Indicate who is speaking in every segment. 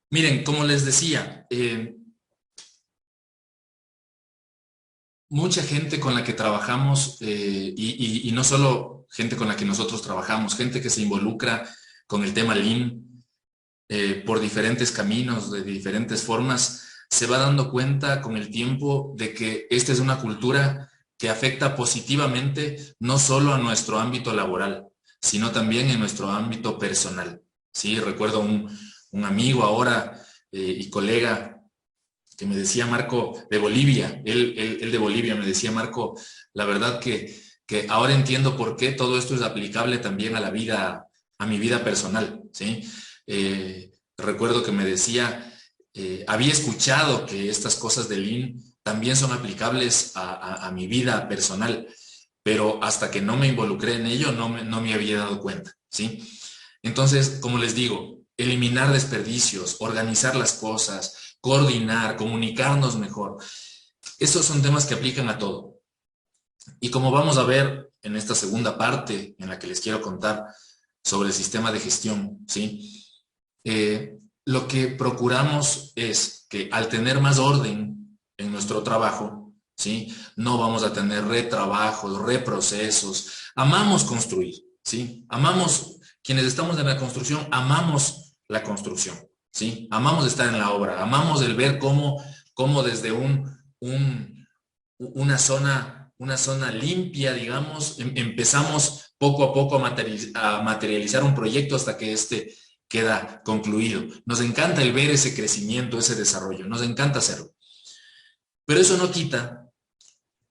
Speaker 1: Miren, como les decía, mucha gente con la que trabajamos, y no solo gente con la que nosotros trabajamos, gente que se involucra con el tema Lean por diferentes caminos, de diferentes formas, se va dando cuenta con el tiempo de que esta es una cultura que afecta positivamente no solo a nuestro ámbito laboral, sino también en nuestro ámbito personal. Sí, recuerdo un amigo ahora y colega que me decía Marco de Bolivia, él de Bolivia me decía Marco, la verdad que ahora entiendo por qué todo esto es aplicable también a la vida, a mi vida personal, ¿sí? Recuerdo que me decía, había escuchado que estas cosas de Lean también son aplicables a mi vida personal, pero hasta que no me involucré en ello no me había dado cuenta, ¿sí? Entonces, como les digo, eliminar desperdicios, organizar las cosas, coordinar, comunicarnos mejor, esos son temas que aplican a todo. Y como vamos a ver en esta segunda parte en la que les quiero contar sobre el sistema de gestión, ¿sí? Lo que procuramos es que al tener más orden en nuestro trabajo, ¿sí? No vamos a tener retrabajos, reprocesos. Amamos construir, ¿sí? Amamos, quienes estamos en la construcción, amamos la construcción, ¿sí? Amamos estar en la obra, amamos el ver cómo desde una zona limpia, digamos, empezamos poco a poco a materializar un proyecto hasta que este queda concluido. Nos encanta el ver ese crecimiento, ese desarrollo, nos encanta hacerlo. Pero eso no quita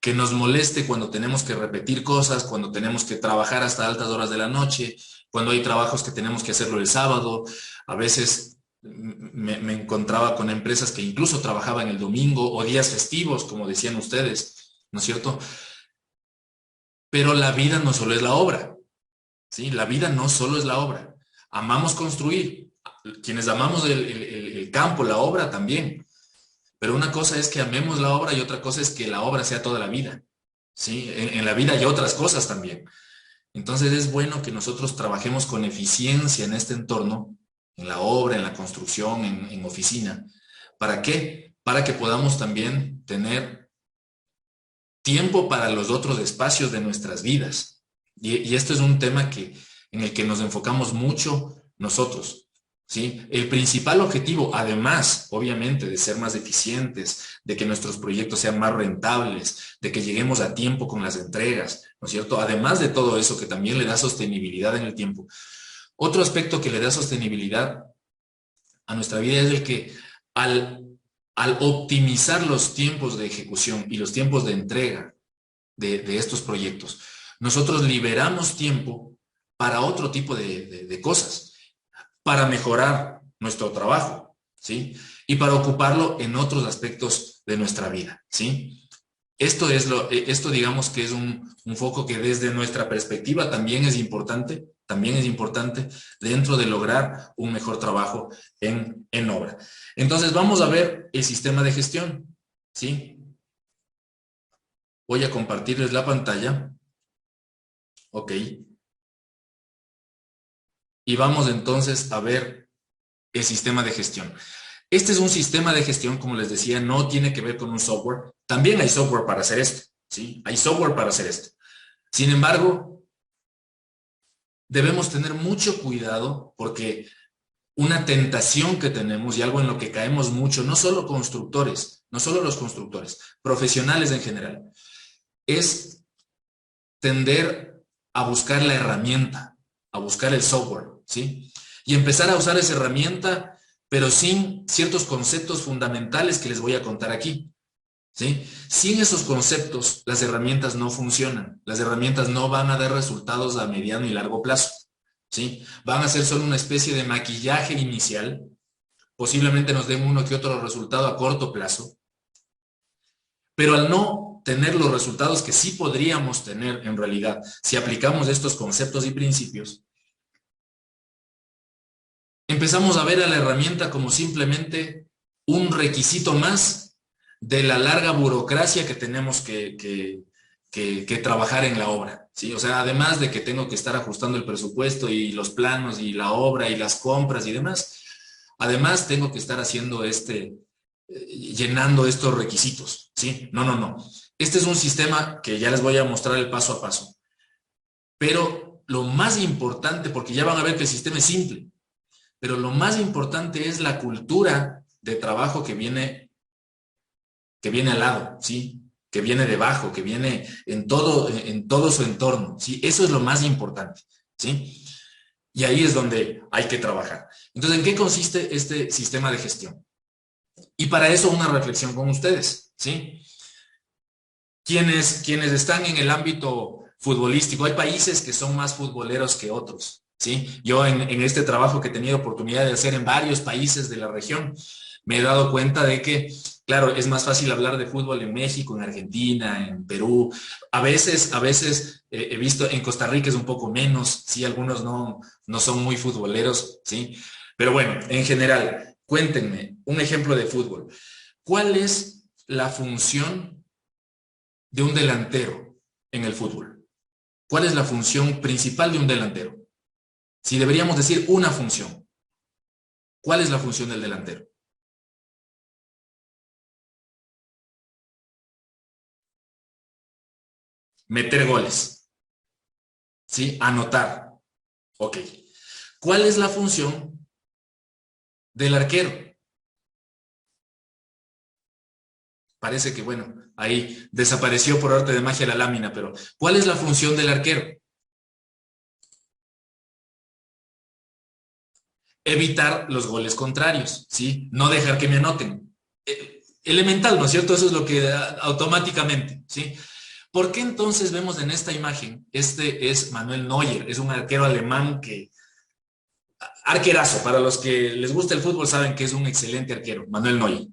Speaker 1: que nos moleste cuando tenemos que repetir cosas, cuando tenemos que trabajar hasta altas horas de la noche, cuando hay trabajos que tenemos que hacerlo el sábado. A veces me encontraba con empresas que incluso trabajaban el domingo o días festivos, como decían ustedes, ¿no es cierto? Pero la vida no solo es la obra, ¿sí? La vida no solo es la obra. Amamos construir. Quienes amamos el campo, la obra también. Pero una cosa es que amemos la obra y otra cosa es que la obra sea toda la vida. ¿Sí? En la vida hay otras cosas también. Entonces es bueno que nosotros trabajemos con eficiencia en este entorno, en la obra, en la construcción, en oficina. ¿Para qué? Para que podamos también tener tiempo para los otros espacios de nuestras vidas. Y esto es un tema en el que nos enfocamos mucho nosotros. ¿Sí? El principal objetivo, además, obviamente, de ser más eficientes, de que nuestros proyectos sean más rentables, de que lleguemos a tiempo con las entregas, ¿no es cierto? Además de todo eso que también le da sostenibilidad en el tiempo. Otro aspecto que le da sostenibilidad a nuestra vida es el que al, al optimizar los tiempos de ejecución y los tiempos de entrega de estos proyectos, nosotros liberamos tiempo para otro tipo de cosas, para mejorar nuestro trabajo, ¿sí? Y para ocuparlo en otros aspectos de nuestra vida, ¿sí? Esto digamos que es un foco que desde nuestra perspectiva también es importante dentro de lograr un mejor trabajo en obra. Entonces vamos a ver el sistema de gestión, ¿sí? Voy a compartirles la pantalla, ok, y vamos entonces a ver el sistema de gestión. Este es un sistema de gestión, como les decía, no tiene que ver con un software. También hay software para hacer esto, ¿sí? Hay software para hacer esto. Sin embargo, debemos tener mucho cuidado porque una tentación que tenemos y algo en lo que caemos mucho, no solo constructores, no solo los constructores, profesionales en general, es tender a buscar la herramienta, a buscar el software, ¿sí? Y empezar a usar esa herramienta, pero sin ciertos conceptos fundamentales que les voy a contar aquí, ¿sí? Sin esos conceptos, las herramientas no funcionan, las herramientas no van a dar resultados a mediano y largo plazo, ¿sí? Van a ser solo una especie de maquillaje inicial, posiblemente nos den uno que otro resultado a corto plazo, pero al no tener los resultados que sí podríamos tener en realidad si aplicamos estos conceptos y principios, empezamos a ver a la herramienta como simplemente un requisito más de la larga burocracia que tenemos que trabajar en la obra, ¿sí? O sea, además de que tengo que estar ajustando el presupuesto y los planos y la obra y las compras y demás, además tengo que estar haciendo llenando estos requisitos, ¿sí? No, no, no. Este es un sistema que ya les voy a mostrar el paso a paso. Pero lo más importante, porque ya van a ver que el sistema es simple, pero lo más importante es la cultura de trabajo que viene al lado, ¿sí? Que viene debajo, que viene en todo su entorno, ¿sí? Eso es lo más importante, ¿sí? Y ahí es donde hay que trabajar. Entonces, ¿en qué consiste este sistema de gestión? Y para eso una reflexión con ustedes, ¿sí? Quienes están en el ámbito futbolístico, hay países que son más futboleros que otros, ¿sí? Yo en este trabajo que he tenido oportunidad de hacer en varios países de la región, me he dado cuenta de que, claro, es más fácil hablar de fútbol en México, en Argentina, en Perú. A veces he visto en Costa Rica es un poco menos, sí, algunos no son muy futboleros, ¿sí? Pero bueno, en general, cuéntenme un ejemplo de fútbol. ¿Cuál es la función de un delantero en el fútbol? ¿Cuál es la función principal de un delantero? Si deberíamos decir una función, ¿cuál es la función del delantero? Meter goles, ¿sí? Anotar. Ok. ¿Cuál es la función del arquero? Parece que, bueno, ahí desapareció por arte de magia la lámina, pero ¿cuál es la función del arquero? Evitar los goles contrarios, ¿sí? No dejar que me anoten. Elemental, ¿no es cierto? Eso es lo que automáticamente, ¿sí? ¿Por qué entonces vemos en esta imagen? Este es Manuel Neuer, es un arquero alemán que, arquerazo, para los que les gusta el fútbol saben que es un excelente arquero, Manuel Neuer.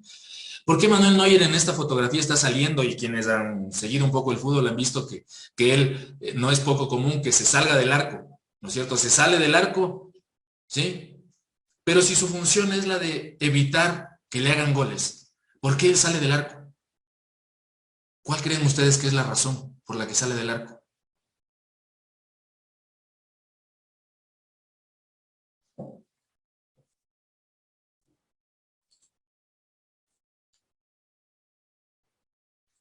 Speaker 1: ¿Por qué Manuel Neuer en esta fotografía está saliendo? Y quienes han seguido un poco el fútbol han visto que él no es poco común que se salga del arco, ¿no es cierto? Se sale del arco, ¿sí? Pero si su función es la de evitar que le hagan goles, ¿por qué él sale del arco? ¿Cuál creen ustedes que es la razón por la que sale del arco?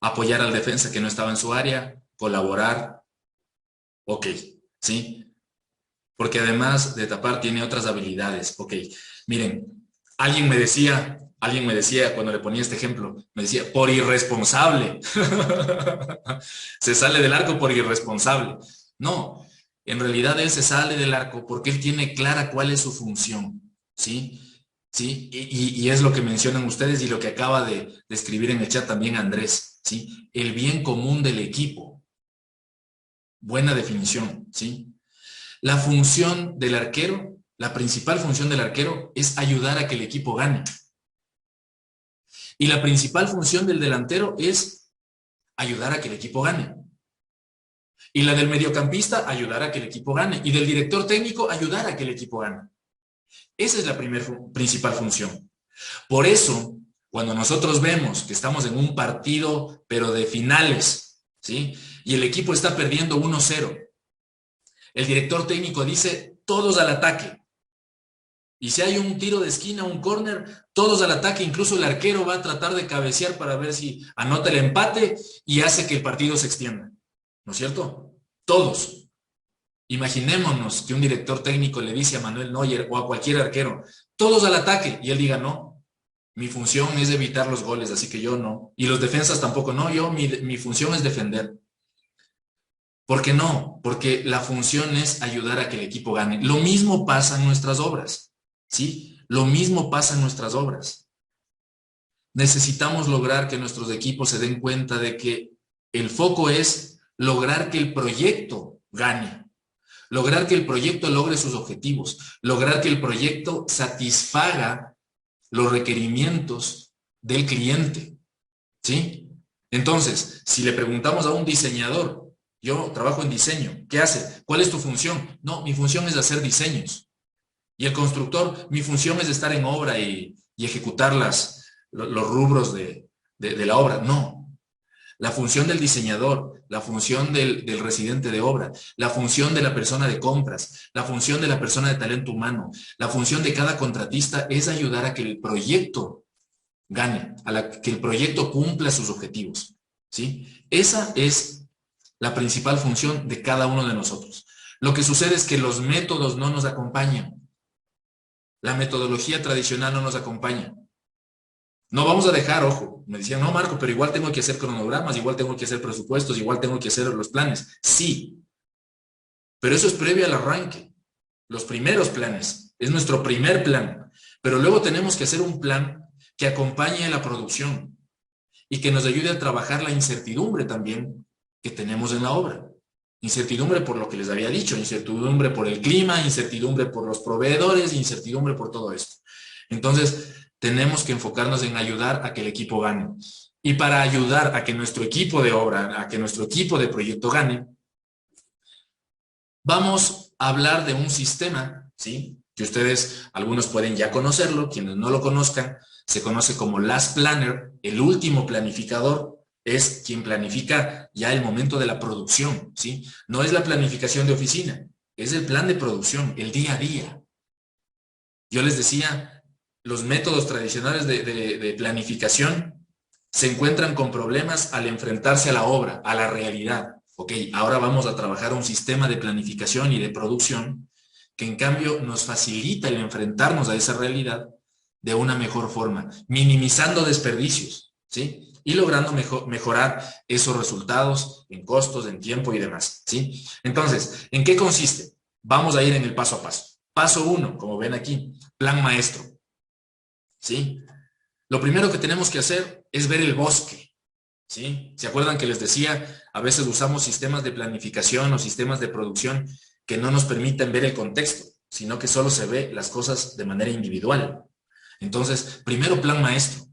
Speaker 1: Apoyar al defensa que no estaba en su área, colaborar, ok, ¿sí? Porque además de tapar tiene otras habilidades, ok. Miren, alguien me decía cuando le ponía este ejemplo, me decía, por irresponsable. Se sale del arco por irresponsable. No, en realidad él se sale del arco porque él tiene clara cuál es su función, ¿sí? ¿Sí? Y es lo que mencionan ustedes y lo que acaba de escribir en el chat también Andrés, ¿sí? El bien común del equipo. Buena definición, ¿sí? La función del arquero, la principal función del arquero es ayudar a que el equipo gane. Y la principal función del delantero es ayudar a que el equipo gane. Y la del mediocampista, ayudar a que el equipo gane. Y del director técnico, ayudar a que el equipo gane. Esa es la principal función. Por eso, cuando nosotros vemos que estamos en un partido, pero de finales, ¿sí? Y el equipo está perdiendo 1-0, el director técnico dice, todos al ataque. Y si hay un tiro de esquina, un córner, todos al ataque, incluso el arquero va a tratar de cabecear para ver si anota el empate y hace que el partido se extienda. ¿No es cierto? Todos. Imaginémonos que un director técnico le dice a Manuel Neuer o a cualquier arquero, todos al ataque, y él diga, no, mi función es evitar los goles, así que yo no. Y los defensas tampoco, no, mi función es defender. ¿Por qué no? Porque la función es ayudar a que el equipo gane. Lo mismo pasa en nuestras obras, ¿sí? Lo mismo pasa en nuestras obras. Necesitamos lograr que nuestros equipos se den cuenta de que el foco es lograr que el proyecto gane, lograr que el proyecto logre sus objetivos, lograr que el proyecto satisfaga los requerimientos del cliente, ¿sí? Entonces, si le preguntamos a un diseñador, yo trabajo en diseño, ¿qué hace? ¿Cuál es tu función? No, mi función es hacer diseños. Y el constructor, mi función es estar en obra y ejecutar los rubros de la obra. No, la función del diseñador, la función del residente de obra, la función de la persona de compras, la función de la persona de talento humano, la función de cada contratista es ayudar a que el proyecto gane, que el proyecto cumpla sus objetivos, ¿sí? Esa es la principal función de cada uno de nosotros. Lo que sucede es que los métodos no nos acompañan. La metodología tradicional no nos acompaña. No vamos a dejar, ojo, me decían, no, Marco, pero igual tengo que hacer cronogramas, igual tengo que hacer presupuestos, igual tengo que hacer los planes. Sí, pero eso es previo al arranque. Los primeros planes, es nuestro primer plan. Pero luego tenemos que hacer un plan que acompañe a la producción y que nos ayude a trabajar la incertidumbre también que tenemos en la obra. Incertidumbre por lo que les había dicho, incertidumbre por el clima, incertidumbre por los proveedores, incertidumbre por todo esto. Entonces, tenemos que enfocarnos en ayudar a que el equipo gane. Y para ayudar a que nuestro equipo de obra, a que nuestro equipo de proyecto gane, vamos a hablar de un sistema, ¿sí? Que ustedes, algunos pueden ya conocerlo, quienes no lo conozcan, se conoce como Last Planner, el último planificador, es quien planifica ya el momento de la producción, ¿sí? No es la planificación de oficina, es el plan de producción, el día a día. Yo les decía, los métodos tradicionales de planificación se encuentran con problemas al enfrentarse a la obra, a la realidad. Ok, ahora vamos a trabajar un sistema de planificación y de producción que en cambio nos facilita el enfrentarnos a esa realidad de una mejor forma, minimizando desperdicios, ¿sí? Y logrando mejorar esos resultados en costos, en tiempo y demás, ¿sí? Entonces, ¿en qué consiste? Vamos a ir en el paso a paso. Paso 1, como ven aquí, plan maestro, ¿sí? Lo primero que tenemos que hacer es ver el bosque, ¿sí? ¿Se acuerdan que les decía? A veces usamos sistemas de planificación o sistemas de producción que no nos permiten ver el contexto, sino que solo se ve las cosas de manera individual. Entonces, primero plan maestro.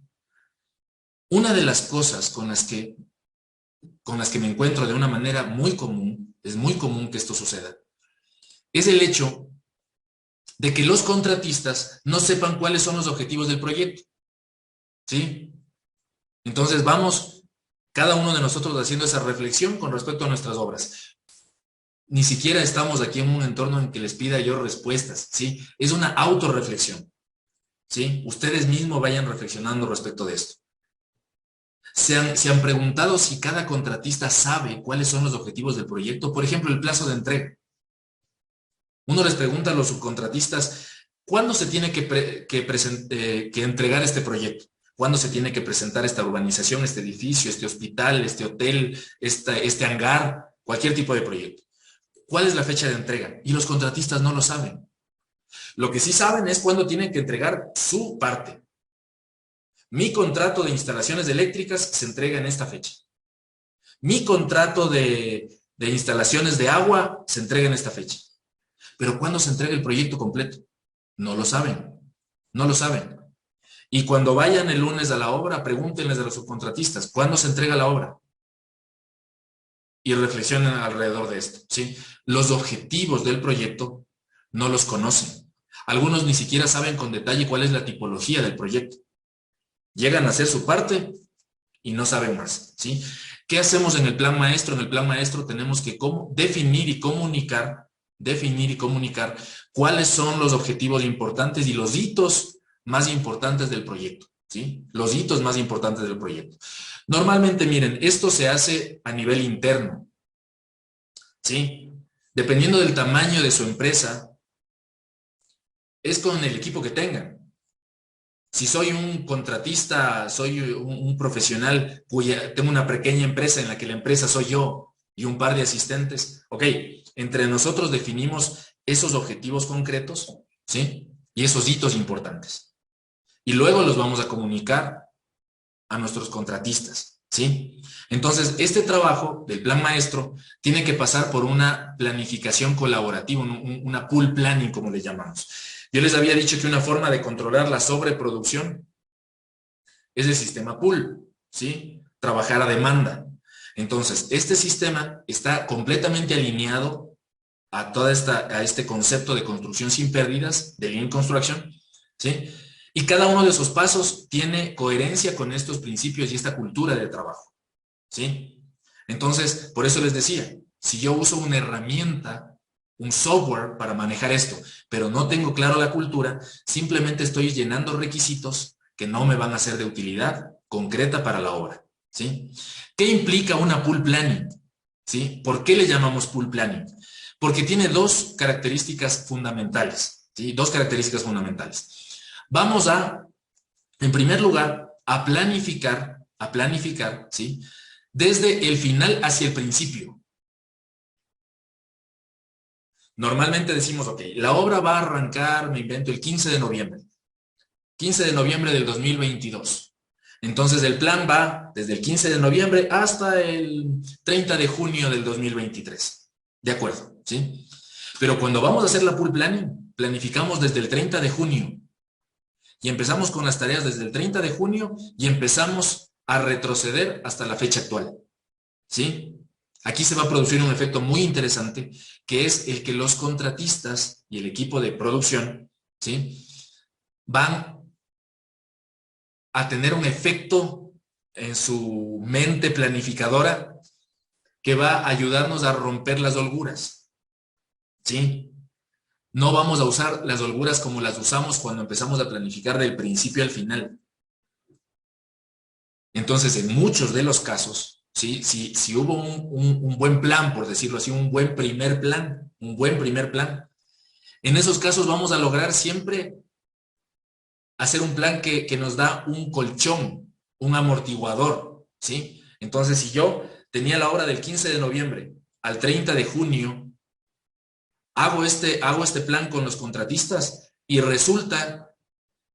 Speaker 1: Una de las cosas con las que me encuentro de una manera muy común, es muy común que esto suceda, es el hecho de que los contratistas no sepan cuáles son los objetivos del proyecto, ¿sí? Entonces vamos, cada uno de nosotros haciendo esa reflexión con respecto a nuestras obras. Ni siquiera estamos aquí en un entorno en que les pida yo respuestas, ¿sí? Es una autorreflexión, ¿sí? Ustedes mismos vayan reflexionando respecto de esto. ¿Se han preguntado si cada contratista sabe cuáles son los objetivos del proyecto? Por ejemplo, el plazo de entrega. Uno les pregunta a los subcontratistas, ¿cuándo se tiene que entregar este proyecto? ¿Cuándo se tiene que presentar esta urbanización, este edificio, este hospital, este hotel, este hangar, cualquier tipo de proyecto? ¿Cuál es la fecha de entrega? Y los contratistas no lo saben. Lo que sí saben es cuándo tienen que entregar su parte. Mi contrato de instalaciones eléctricas se entrega en esta fecha. Mi contrato de instalaciones de agua se entrega en esta fecha. Pero ¿cuándo se entrega el proyecto completo? No lo saben. No lo saben. Y cuando vayan el lunes a la obra, pregúntenles a los subcontratistas, ¿cuándo se entrega la obra? Y reflexionen alrededor de esto, ¿sí? Los objetivos del proyecto no los conocen. Algunos ni siquiera saben con detalle cuál es la tipología del proyecto. Llegan a hacer su parte y no saben más, ¿sí? ¿Qué hacemos en el plan maestro? En el plan maestro tenemos que definir y comunicar cuáles son los objetivos importantes y los hitos más importantes del proyecto, ¿sí? Los hitos más importantes del proyecto. Normalmente, miren, esto se hace a nivel interno, ¿sí? Dependiendo del tamaño de su empresa, es con el equipo que tengan. Si soy un contratista, soy un profesional tengo una pequeña empresa en la que la empresa soy yo y un par de asistentes, ok, entre nosotros definimos esos objetivos concretos, ¿sí? Y esos hitos importantes. Y luego los vamos a comunicar a nuestros contratistas, ¿sí? Entonces, este trabajo del plan maestro tiene que pasar por una planificación colaborativa, una pool planning, como le llamamos. Yo les había dicho que una forma de controlar la sobreproducción es el sistema pool, ¿sí? Trabajar a demanda. Entonces, este sistema está completamente alineado a este concepto de construcción sin pérdidas, de Lean Construction, ¿sí? Y cada uno de esos pasos tiene coherencia con estos principios y esta cultura de trabajo, ¿sí? Entonces, por eso les decía, si yo uso una herramienta, un software para manejar esto, pero no tengo claro la cultura, simplemente estoy llenando requisitos que no me van a ser de utilidad concreta para la obra, ¿sí? ¿Qué implica una pool planning? ¿Sí? ¿Por qué le llamamos pool planning? Porque tiene dos características fundamentales, ¿sí? Dos características fundamentales. Vamos a, en primer lugar, a planificar, ¿sí? Desde el final hacia el principio. Normalmente decimos, ok, la obra va a arrancar, me invento, el 15 de noviembre. 15 de noviembre del 2022. Entonces el plan va desde el 15 de noviembre hasta el 30 de junio del 2023. De acuerdo, ¿sí? Pero cuando vamos a hacer la pool planning, planificamos desde el 30 de junio y empezamos con las tareas desde el 30 de junio y empezamos a retroceder hasta la fecha actual, ¿sí? Aquí se va a producir un efecto muy interesante, que es el que los contratistas y el equipo de producción, ¿sí? Van a tener un efecto en su mente planificadora que va a ayudarnos a romper las holguras, ¿sí? No vamos a usar las holguras como las usamos cuando empezamos a planificar del principio al final. Entonces, en muchos de los casos, ¿sí? Si hubo un buen plan, por decirlo así, un buen primer plan, en esos casos vamos a lograr siempre hacer un plan que nos da un colchón, un amortiguador, ¿sí? Entonces, si yo tenía la obra del 15 de noviembre al 30 de junio, hago este plan con los contratistas y resulta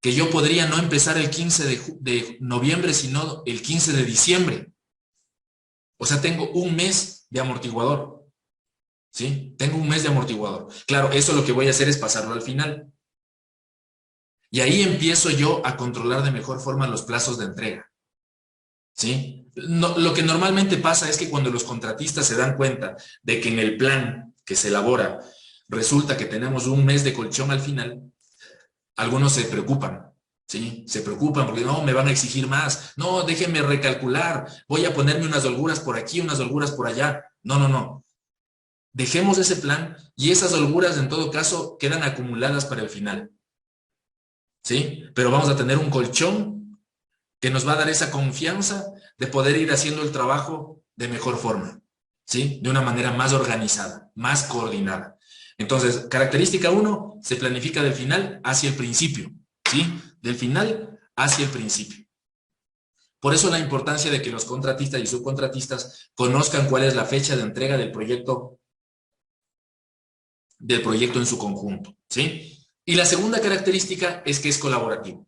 Speaker 1: que yo podría no empezar el 15 de noviembre, sino el 15 de diciembre. O sea, tengo un mes de amortiguador, ¿sí? Tengo un mes de amortiguador. Claro, eso lo que voy a hacer es pasarlo al final. Y ahí empiezo yo a controlar de mejor forma los plazos de entrega, ¿sí? No, lo que normalmente pasa es que cuando los contratistas se dan cuenta de que en el plan que se elabora resulta que tenemos un mes de colchón al final, algunos se preocupan, ¿sí? Se preocupan porque no, me van a exigir más, no, déjenme recalcular, voy a ponerme unas holguras por aquí, unas holguras por allá. No, no, no. Dejemos ese plan y esas holguras en todo caso quedan acumuladas para el final, ¿sí? Pero vamos a tener un colchón que nos va a dar esa confianza de poder ir haciendo el trabajo de mejor forma, ¿sí? De una manera más organizada, más coordinada. Entonces, característica 1, se planifica del final hacia el principio, ¿sí? Del final hacia el principio. Por eso la importancia de que los contratistas y subcontratistas conozcan cuál es la fecha de entrega del proyecto en su conjunto, ¿sí? Y la segunda característica es que es colaborativo,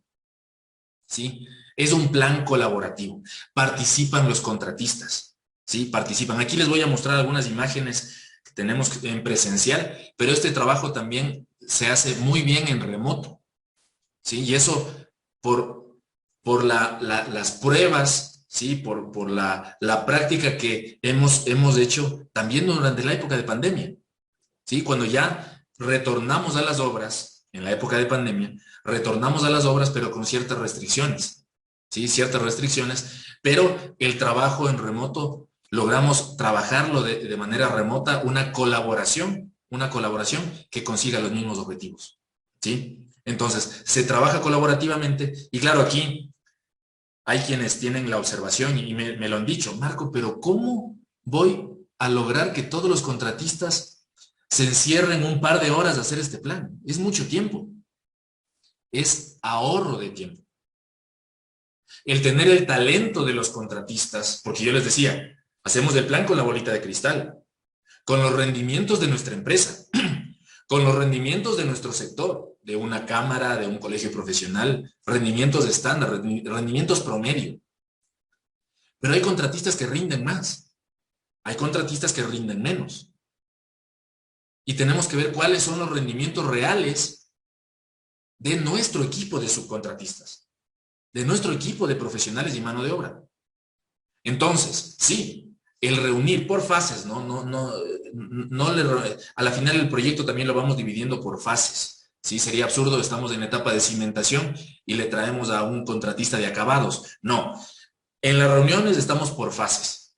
Speaker 1: ¿sí? Es un plan colaborativo. Participan los contratistas, ¿sí? Participan. Aquí les voy a mostrar algunas imágenes que tenemos en presencial, pero este trabajo también se hace muy bien en remoto, ¿sí? Y eso por las pruebas, ¿sí? Por la práctica que hemos hecho también durante la época de pandemia, ¿sí? Cuando ya retornamos a las obras, en la época de pandemia, retornamos a las obras, pero con ciertas restricciones, ¿sí? Ciertas restricciones, pero el trabajo en remoto, logramos trabajarlo de manera remota, una colaboración que consiga los mismos objetivos, ¿sí? Entonces, se trabaja colaborativamente y claro, aquí hay quienes tienen la observación y me lo han dicho, Marco, pero ¿cómo voy a lograr que todos los contratistas se encierren un par de horas a hacer este plan? Es mucho tiempo. Es ahorro de tiempo. El tener el talento de los contratistas, porque yo les decía, hacemos el plan con la bolita de cristal, con los rendimientos de nuestra empresa, con los rendimientos de nuestro sector, de una cámara, de un colegio profesional, rendimientos estándar, rendimientos promedio. Pero hay contratistas que rinden más, hay contratistas que rinden menos. Y tenemos que ver cuáles son los rendimientos reales de nuestro equipo de subcontratistas, de nuestro equipo de profesionales y mano de obra. Entonces, sí, el reunir por fases, a la final el proyecto también lo vamos dividiendo por fases. Sí, sería absurdo, estamos en etapa de cimentación y le traemos a un contratista de acabados. No, en las reuniones estamos por fases.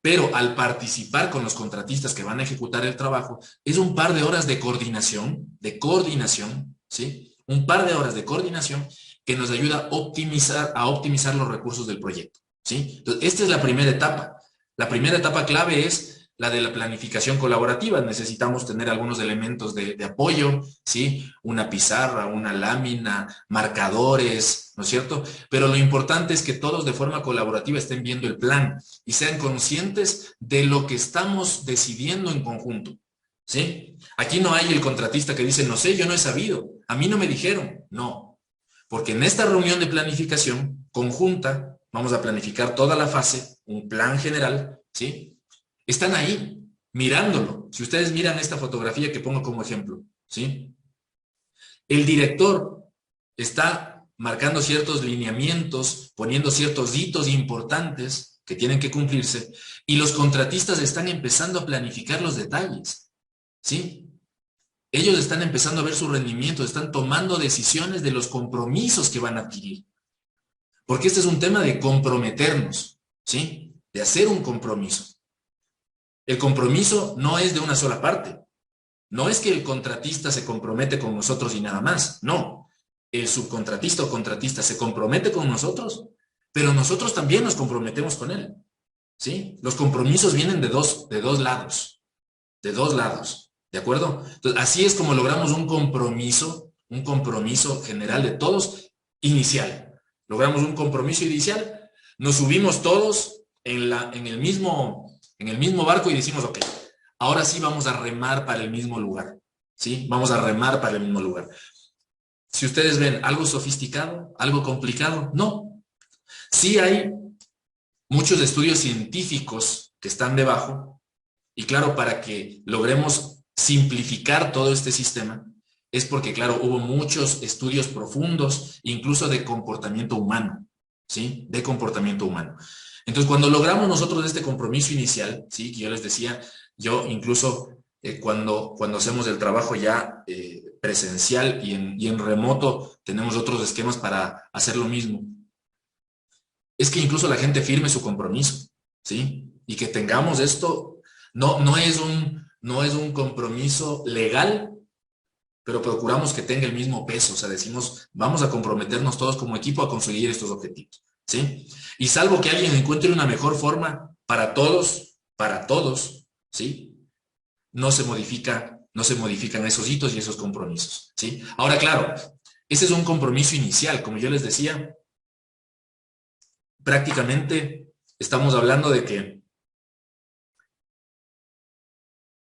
Speaker 1: Pero al participar con los contratistas que van a ejecutar el trabajo, es un par de horas de coordinación, ¿sí? Un par de horas de coordinación que nos ayuda a optimizar los recursos del proyecto, ¿sí? Entonces, esta es la primera etapa. La primera etapa clave es la de la planificación colaborativa. Necesitamos tener algunos elementos de apoyo, ¿sí? Una pizarra, una lámina, marcadores, ¿no es cierto? Pero lo importante es que todos de forma colaborativa estén viendo el plan y sean conscientes de lo que estamos decidiendo en conjunto, ¿sí? Aquí no hay el contratista que dice, no sé, yo no he sabido, a mí no me dijeron. No, porque en esta reunión de planificación conjunta, vamos a planificar toda la fase, un plan general, ¿sí? Están ahí, mirándolo. Si ustedes miran esta fotografía que pongo como ejemplo, ¿sí? El director está marcando ciertos lineamientos, poniendo ciertos hitos importantes que tienen que cumplirse, y los contratistas están empezando a planificar los detalles, ¿sí? Ellos están empezando a ver su rendimiento, están tomando decisiones de los compromisos que van a adquirir. Porque este es un tema de comprometernos, ¿sí? De hacer un compromiso. El compromiso no es de una sola parte. No es que el contratista se compromete con nosotros y nada más. No. El subcontratista o contratista se compromete con nosotros, pero nosotros también nos comprometemos con él, ¿sí? Los compromisos vienen de dos lados. De dos lados. ¿De acuerdo? Entonces, así es como logramos un compromiso general de todos inicial. Logramos un compromiso inicial, nos subimos todos en el mismo barco y decimos, ok, ahora sí vamos a remar para el mismo lugar, ¿sí? Vamos a remar para el mismo lugar. Si ustedes ven algo sofisticado, algo complicado, no. Sí hay muchos estudios científicos que están debajo, y claro, para que logremos simplificar todo este sistema, es porque, claro, hubo muchos estudios profundos, incluso de comportamiento humano, ¿sí? De comportamiento humano. Entonces, cuando logramos nosotros este compromiso inicial, ¿sí? Que yo les decía, yo incluso cuando hacemos el trabajo ya presencial y en remoto, tenemos otros esquemas para hacer lo mismo. Es que incluso la gente firme su compromiso, ¿sí? Y que tengamos esto, no es un compromiso legal, pero procuramos que tenga el mismo peso. O sea, decimos, vamos a comprometernos todos como equipo a conseguir estos objetivos, ¿sí? Y salvo que alguien encuentre una mejor forma para todos, ¿sí? No se modifican esos hitos y esos compromisos, ¿sí? Ahora, claro, ese es un compromiso inicial. Como yo les decía, prácticamente estamos hablando de que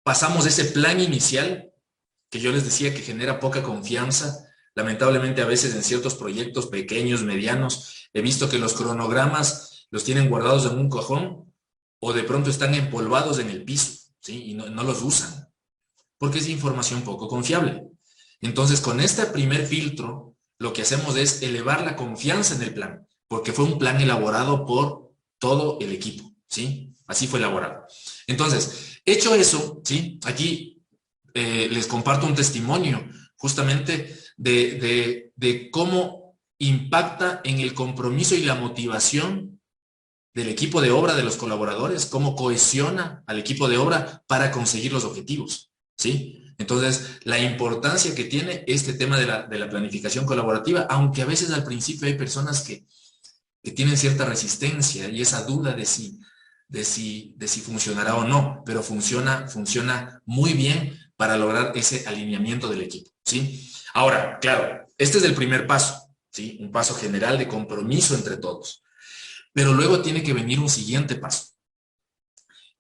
Speaker 1: pasamos ese plan inicial que yo les decía que genera poca confianza. Lamentablemente a veces en ciertos proyectos pequeños, medianos, he visto que los cronogramas los tienen guardados en un cajón o de pronto están empolvados en el piso, ¿sí? Y no los usan, porque es información poco confiable. Entonces, con este primer filtro, lo que hacemos es elevar la confianza en el plan, porque fue un plan elaborado por todo el equipo, ¿sí? Así fue elaborado. Entonces, hecho eso, ¿sí? Aquí les comparto un testimonio justamente de cómo impacta en el compromiso y la motivación del equipo de obra, de los colaboradores, cómo cohesiona al equipo de obra para conseguir los objetivos, ¿sí? Entonces, la importancia que tiene este tema de la planificación colaborativa, aunque a veces al principio hay personas que tienen cierta resistencia y esa duda de si funcionará o no, pero funciona muy bien para lograr ese alineamiento del equipo, ¿sí? Ahora, claro, este es el primer paso, ¿sí? Un paso general de compromiso entre todos. Pero luego tiene que venir un siguiente paso.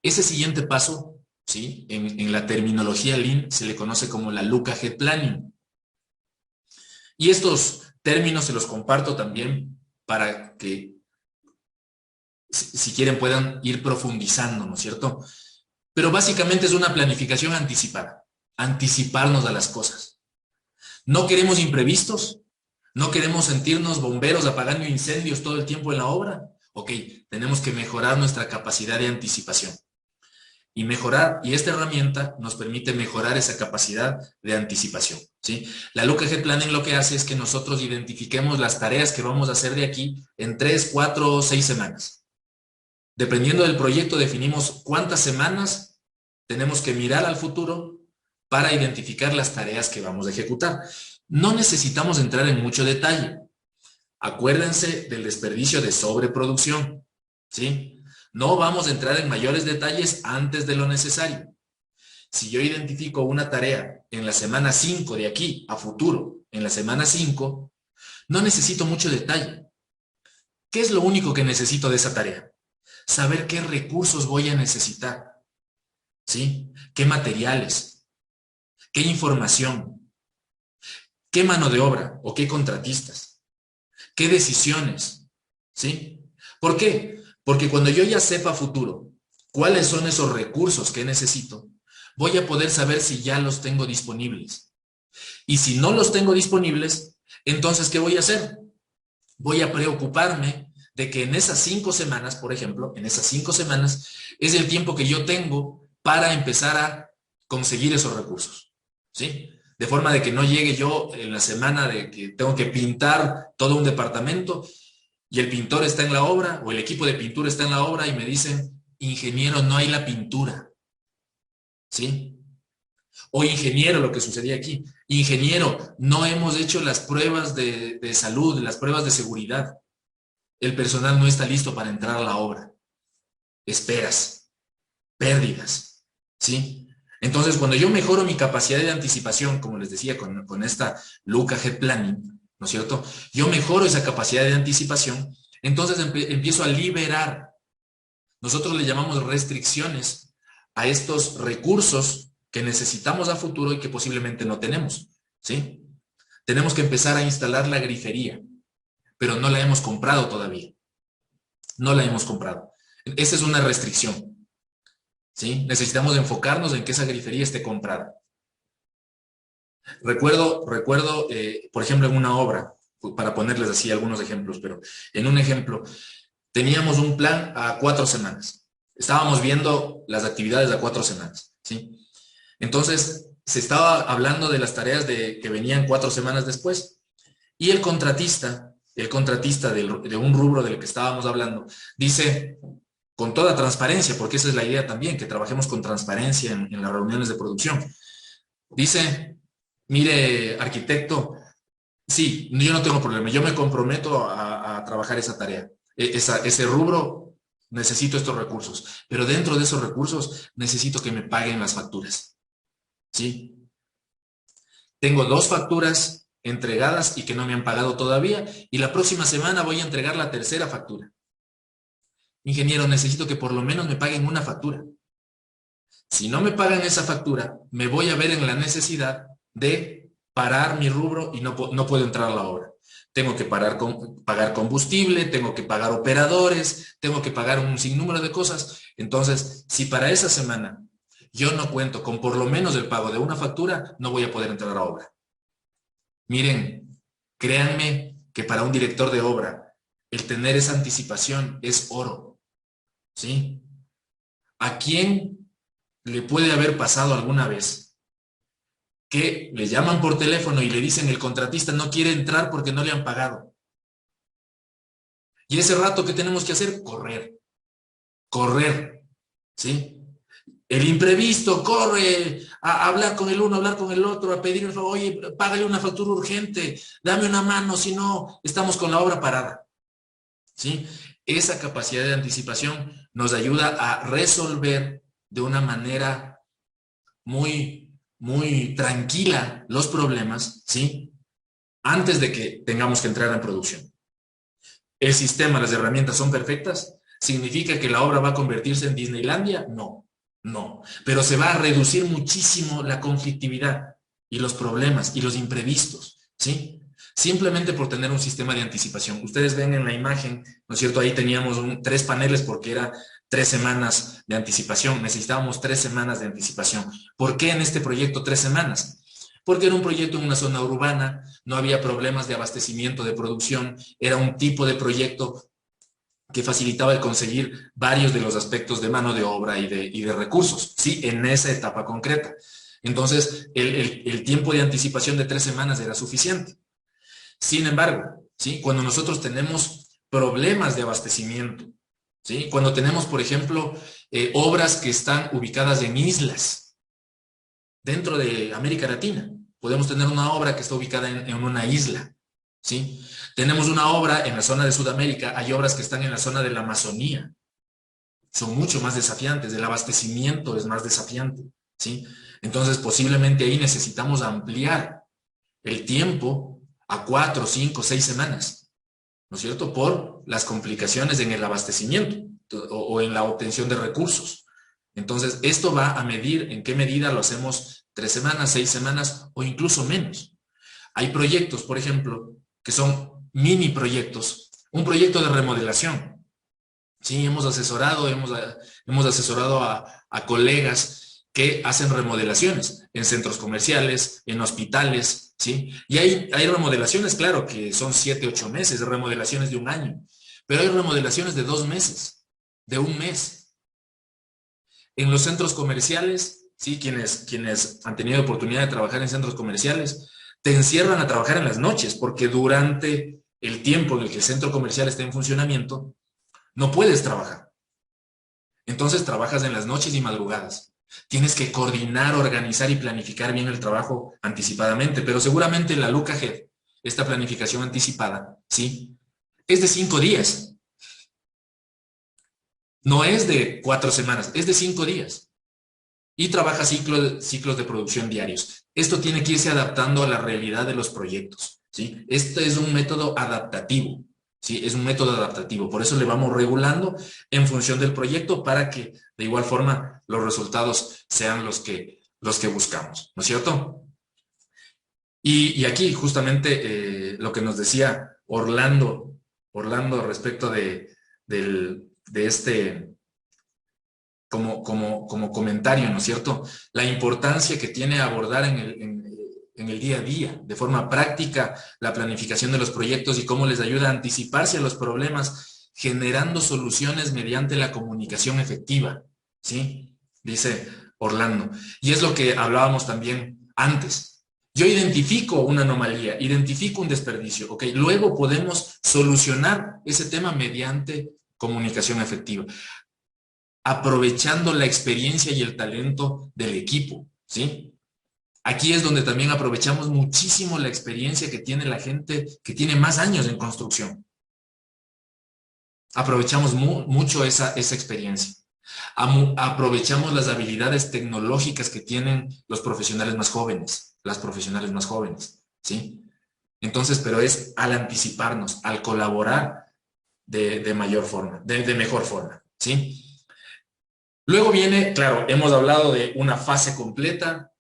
Speaker 1: Ese siguiente paso, ¿sí? En la terminología Lean se le conoce como la Luca Head Planning. Y estos términos se los comparto también para que, si quieren, puedan ir profundizando, ¿no es cierto? Pero básicamente es una planificación anticipada, anticiparnos a las cosas. No queremos imprevistos, no queremos sentirnos bomberos apagando incendios todo el tiempo en la obra. Ok, tenemos que mejorar nuestra capacidad de anticipación. Y esta herramienta nos permite mejorar esa capacidad de anticipación, ¿sí? La Luca Head Planning lo que hace es que nosotros identifiquemos las tareas que vamos a hacer de aquí en 3, 4 o 6 semanas. Dependiendo del proyecto, definimos cuántas semanas tenemos que mirar al futuro para identificar las tareas que vamos a ejecutar. No necesitamos entrar en mucho detalle. Acuérdense del desperdicio de sobreproducción, ¿sí? No vamos a entrar en mayores detalles antes de lo necesario. Si yo identifico una tarea en la semana 5 de aquí a futuro, en la semana 5, no necesito mucho detalle. ¿Qué es lo único que necesito de esa tarea? Saber qué recursos voy a necesitar, ¿sí? ¿Qué materiales? ¿Qué información? ¿Qué mano de obra o qué contratistas? ¿Qué decisiones? ¿Sí? ¿Por qué? Porque cuando yo ya sepa a futuro cuáles son esos recursos que necesito, voy a poder saber si ya los tengo disponibles. Y si no los tengo disponibles, entonces, ¿qué voy a hacer? Voy a preocuparme de que en esas 5 semanas, por ejemplo, en esas 5 semanas, es el tiempo que yo tengo para empezar a conseguir esos recursos, ¿sí? De forma de que no llegue yo en la semana de que tengo que pintar todo un departamento y el pintor está en la obra o el equipo de pintura está en la obra y me dicen, ingeniero, no hay la pintura, ¿sí? O ingeniero, lo que sucedía aquí, ingeniero, no hemos hecho las pruebas de salud, las pruebas de seguridad. El personal no está listo para entrar a la obra. Esperas, pérdidas, ¿sí? Entonces, cuando yo mejoro mi capacidad de anticipación, como les decía, con esta Luca Head Planning, ¿no es cierto? Yo mejoro esa capacidad de anticipación, entonces empiezo a liberar. Nosotros le llamamos restricciones a estos recursos que necesitamos a futuro y que posiblemente no tenemos, ¿sí? Tenemos que empezar a instalar la grifería, pero no la hemos comprado todavía. No la hemos comprado. Esa es una restricción, ¿sí? Necesitamos enfocarnos en que esa grifería esté comprada. Recuerdo, por ejemplo, en una obra, para ponerles así algunos ejemplos, pero en un ejemplo, teníamos un plan a 4 semanas. Estábamos viendo las actividades a 4 semanas, ¿sí? Entonces, se estaba hablando de las tareas que venían 4 semanas después. Y el contratista de un rubro del que estábamos hablando, dice, con toda transparencia, porque esa es la idea también, que trabajemos con transparencia en las reuniones de producción. Dice, mire, arquitecto, sí, yo no tengo problema, yo me comprometo a trabajar esa tarea, ese rubro, necesito estos recursos, pero dentro de esos recursos necesito que me paguen las facturas, ¿sí? Tengo 2 facturas entregadas y que no me han pagado todavía, y la próxima semana voy a entregar la tercera factura. Ingeniero, necesito que por lo menos me paguen una factura. Si no me pagan esa factura, me voy a ver en la necesidad de parar mi rubro y no puedo entrar a la obra. Tengo que pagar combustible, tengo que pagar operadores, tengo que pagar un sinnúmero de cosas. Entonces, si para esa semana yo no cuento con por lo menos el pago de una factura, no voy a poder entrar a la obra. Miren, créanme que para un director de obra, el tener esa anticipación es oro, ¿sí? ¿A quién le puede haber pasado alguna vez que le llaman por teléfono y le dicen el contratista no quiere entrar porque no le han pagado? Y ese rato, ¿qué tenemos que hacer? Correr, ¿sí? El imprevisto, corre a hablar con el uno, a hablar con el otro, a pedir, oye, págale una factura urgente, dame una mano, si no, estamos con la obra parada, ¿sí? Esa capacidad de anticipación nos ayuda a resolver de una manera muy tranquila los problemas, ¿sí? Antes de que tengamos que entrar en producción. ¿El sistema, las herramientas son perfectas? ¿Significa que la obra va a convertirse en Disneylandia? No, no. Pero se va a reducir muchísimo la conflictividad y los problemas y los imprevistos, ¿sí? Simplemente por tener un sistema de anticipación. Ustedes ven en la imagen, ¿no es cierto? Ahí teníamos 3 paneles porque era 3 semanas de anticipación. Necesitábamos 3 semanas de anticipación. ¿Por qué en este proyecto 3 semanas? Porque era un proyecto en una zona urbana, no había problemas de abastecimiento de producción, era un tipo de proyecto que facilitaba el conseguir varios de los aspectos de mano de obra y de recursos, ¿sí? En esa etapa concreta. Entonces, el tiempo de anticipación de 3 semanas era suficiente. Sin embargo, ¿sí? Cuando nosotros tenemos problemas de abastecimiento, ¿sí? Cuando tenemos, por ejemplo, obras que están ubicadas en islas dentro de América Latina. Podemos tener una obra que está ubicada en una isla, ¿sí? Tenemos una obra en la zona de Sudamérica, hay obras que están en la zona de la Amazonía, son mucho más desafiantes, el abastecimiento es más desafiante, ¿sí? Entonces, posiblemente ahí necesitamos ampliar el tiempo a 4, 5, 6 semanas, ¿no es cierto? Por las complicaciones en el abastecimiento o en la obtención de recursos. Entonces, esto va a medir en qué medida lo hacemos 3 semanas, 6 semanas o incluso menos. Hay proyectos, por ejemplo, que son mini proyectos. Un proyecto de remodelación. Sí, hemos asesorado a colegas que hacen remodelaciones en centros comerciales, en hospitales, ¿sí? Y hay remodelaciones, claro, que son 7, 8 meses, remodelaciones de un año, pero hay remodelaciones de 2 meses, de un mes. En los centros comerciales, ¿sí? Quienes han tenido oportunidad de trabajar en centros comerciales, te encierran a trabajar en las noches, porque durante el tiempo en el que el centro comercial está en funcionamiento, no puedes trabajar. Entonces trabajas en las noches y madrugadas. Tienes que coordinar, organizar y planificar bien el trabajo anticipadamente, pero seguramente la Luca Head, esta planificación anticipada, ¿sí? Es de 5 días. No es de 4 semanas, es de 5 días. Y trabaja ciclos de producción diarios. Esto tiene que irse adaptando a la realidad de los proyectos, ¿sí? Este es un método adaptativo, ¿sí? Es un método adaptativo. Por eso le vamos regulando en función del proyecto para que de igual forma los resultados sean los que buscamos, ¿no es cierto? Y aquí justamente lo que nos decía Orlando respecto de este como comentario, ¿no es cierto? La importancia que tiene abordar en el día a día, de forma práctica, la planificación de los proyectos y cómo les ayuda a anticiparse a los problemas, generando soluciones mediante la comunicación efectiva, ¿sí? Dice Orlando. Y es lo que hablábamos también antes. Yo identifico una anomalía, identifico un desperdicio, ¿ok? Luego podemos solucionar ese tema mediante comunicación efectiva, aprovechando la experiencia y el talento del equipo, ¿sí? Aquí es donde también aprovechamos muchísimo la experiencia que tiene la gente que tiene más años en construcción. Aprovechamos mucho esa experiencia. Aprovechamos las habilidades tecnológicas que tienen los profesionales más jóvenes, las profesionales más jóvenes, ¿sí? Entonces, pero es al anticiparnos, al colaborar de mayor forma, de mejor forma, ¿sí? Luego viene, claro, hemos hablado de una fase completa,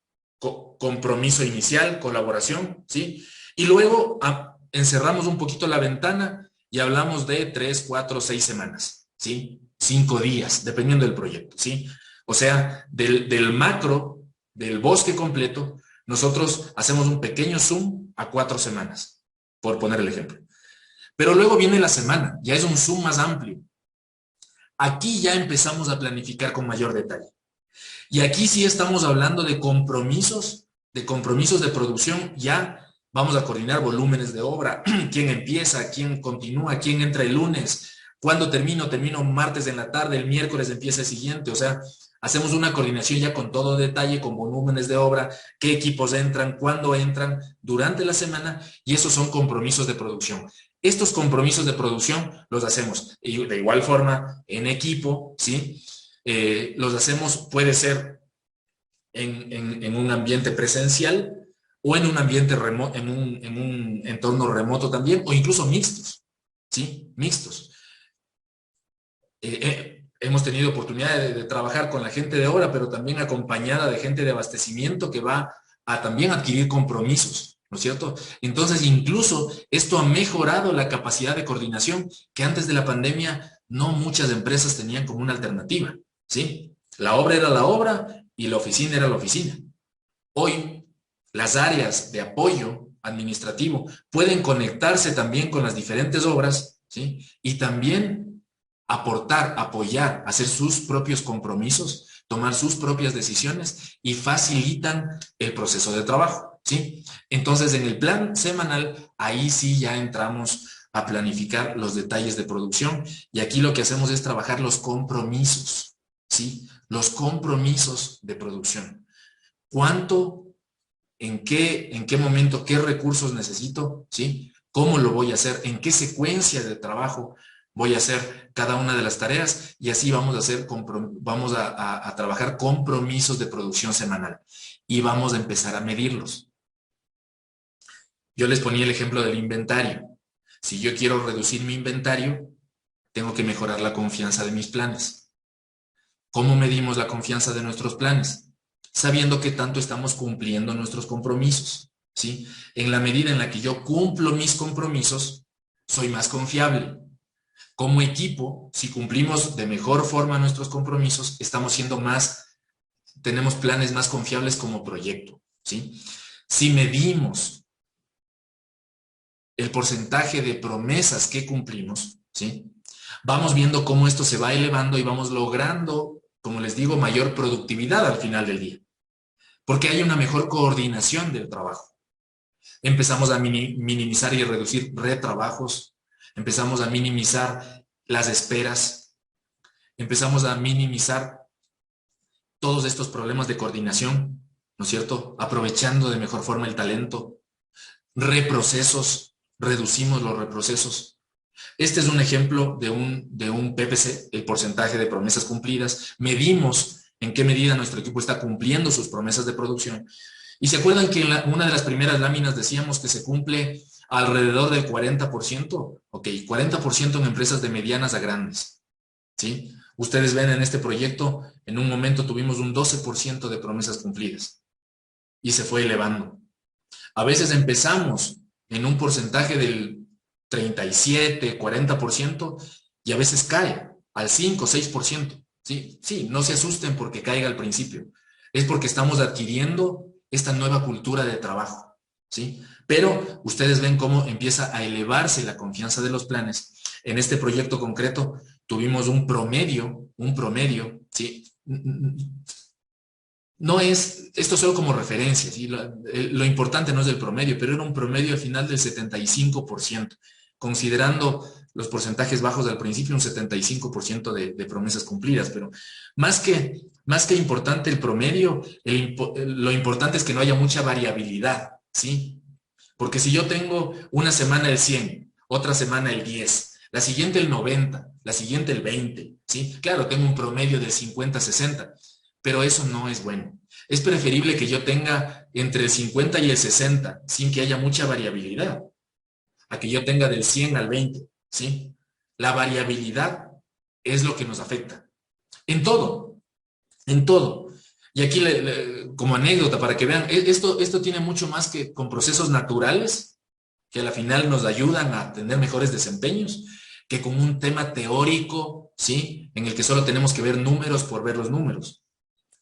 Speaker 1: compromiso inicial, colaboración, ¿sí? Y luego encerramos un poquito la ventana y hablamos de 3, 4, 6 semanas, ¿sí? 5 días, dependiendo del proyecto, ¿sí? O sea, del macro, del bosque completo, nosotros hacemos un pequeño zoom a 4 semanas, por poner el ejemplo. Pero luego viene la semana, ya es un zoom más amplio. Aquí ya empezamos a planificar con mayor detalle. Y aquí sí estamos hablando de compromisos de producción. Ya vamos a coordinar volúmenes de obra, quién empieza, quién continúa, quién entra el lunes, cuándo termino martes en la tarde, el miércoles empieza el siguiente. O sea, hacemos una coordinación ya con todo detalle, con volúmenes de obra, qué equipos entran, cuándo entran durante la semana, y esos son compromisos de producción. Estos compromisos de producción los hacemos de igual forma en equipo, ¿sí? Los hacemos, puede ser en un ambiente presencial o en un ambiente remoto, en un entorno remoto también, o incluso mixtos, ¿sí? Mixtos. Hemos tenido oportunidad de trabajar con la gente de obra, pero también acompañada de gente de abastecimiento que va a también adquirir compromisos, ¿no es cierto? Entonces, incluso esto ha mejorado la capacidad de coordinación que antes de la pandemia no muchas empresas tenían como una alternativa, ¿sí? La obra era la obra y la oficina era la oficina. Hoy, las áreas de apoyo administrativo pueden conectarse también con las diferentes obras, ¿sí? Y también aportar, apoyar, hacer sus propios compromisos, tomar sus propias decisiones y facilitan el proceso de trabajo, ¿sí? Entonces, en el plan semanal, ahí sí ya entramos a planificar los detalles de producción. Y aquí lo que hacemos es trabajar los compromisos, ¿sí? Los compromisos de producción. ¿Cuánto, en qué momento, qué recursos necesito, ¿sí? ¿Cómo lo voy a hacer? ¿En qué secuencia de trabajo voy a hacer cada una de las tareas? Y así vamos a hacer, vamos a trabajar compromisos de producción semanal y vamos a empezar a medirlos. Yo les ponía el ejemplo del inventario. Si yo quiero reducir mi inventario, tengo que mejorar la confianza de mis planes. ¿Cómo medimos la confianza de nuestros planes? Sabiendo que tanto estamos cumpliendo nuestros compromisos, ¿sí? En la medida en la que yo cumplo mis compromisos, soy más confiable. Como equipo, si cumplimos de mejor forma nuestros compromisos, tenemos planes más confiables como proyecto, ¿sí? Si medimos el porcentaje de promesas que cumplimos, ¿sí? Vamos viendo cómo esto se va elevando y vamos logrando, como les digo, mayor productividad al final del día, porque hay una mejor coordinación del trabajo. Empezamos a minimizar y reducir retrabajos, empezamos a minimizar las esperas, empezamos a minimizar todos estos problemas de coordinación, ¿no es cierto? Aprovechando de mejor forma el talento, reprocesos, reducimos los reprocesos. Este es un ejemplo de un PPC, el porcentaje de promesas cumplidas. Medimos en qué medida nuestro equipo está cumpliendo sus promesas de producción. Y se acuerdan que en una de las primeras láminas decíamos que se cumple alrededor del 40%, ok, 40% en empresas de medianas a grandes, ¿sí? Ustedes ven en este proyecto, en un momento tuvimos un 12% de promesas cumplidas y se fue elevando. A veces empezamos en un porcentaje del 37, 40% y a veces cae al 5, 6%. ¿Sí? Sí, no se asusten porque caiga al principio. Es porque estamos adquiriendo esta nueva cultura de trabajo, ¿sí? Pero ustedes ven cómo empieza a elevarse la confianza de los planes. En este proyecto concreto tuvimos un promedio, ¿sí? No es, esto solo como referencia, ¿sí? Lo importante no es el promedio, pero era un promedio al final del 75%, considerando los porcentajes bajos al principio, un 75% de promesas cumplidas, pero más que importante el promedio, lo importante es que no haya mucha variabilidad, ¿sí? Porque si yo tengo una semana el 100, otra semana el 10, la siguiente el 90, la siguiente el 20, ¿sí? Claro, tengo un promedio del 50-60, pero eso no es bueno. Es preferible que yo tenga entre el 50 y el 60 sin que haya mucha variabilidad, a que yo tenga del 100 al 20, ¿sí? La variabilidad es lo que nos afecta. En todo, en todo. Y aquí, como anécdota, para que vean, esto tiene mucho más que con procesos naturales, que a la final nos ayudan a tener mejores desempeños, que con un tema teórico, ¿sí? En el que solo tenemos que ver números por ver los números.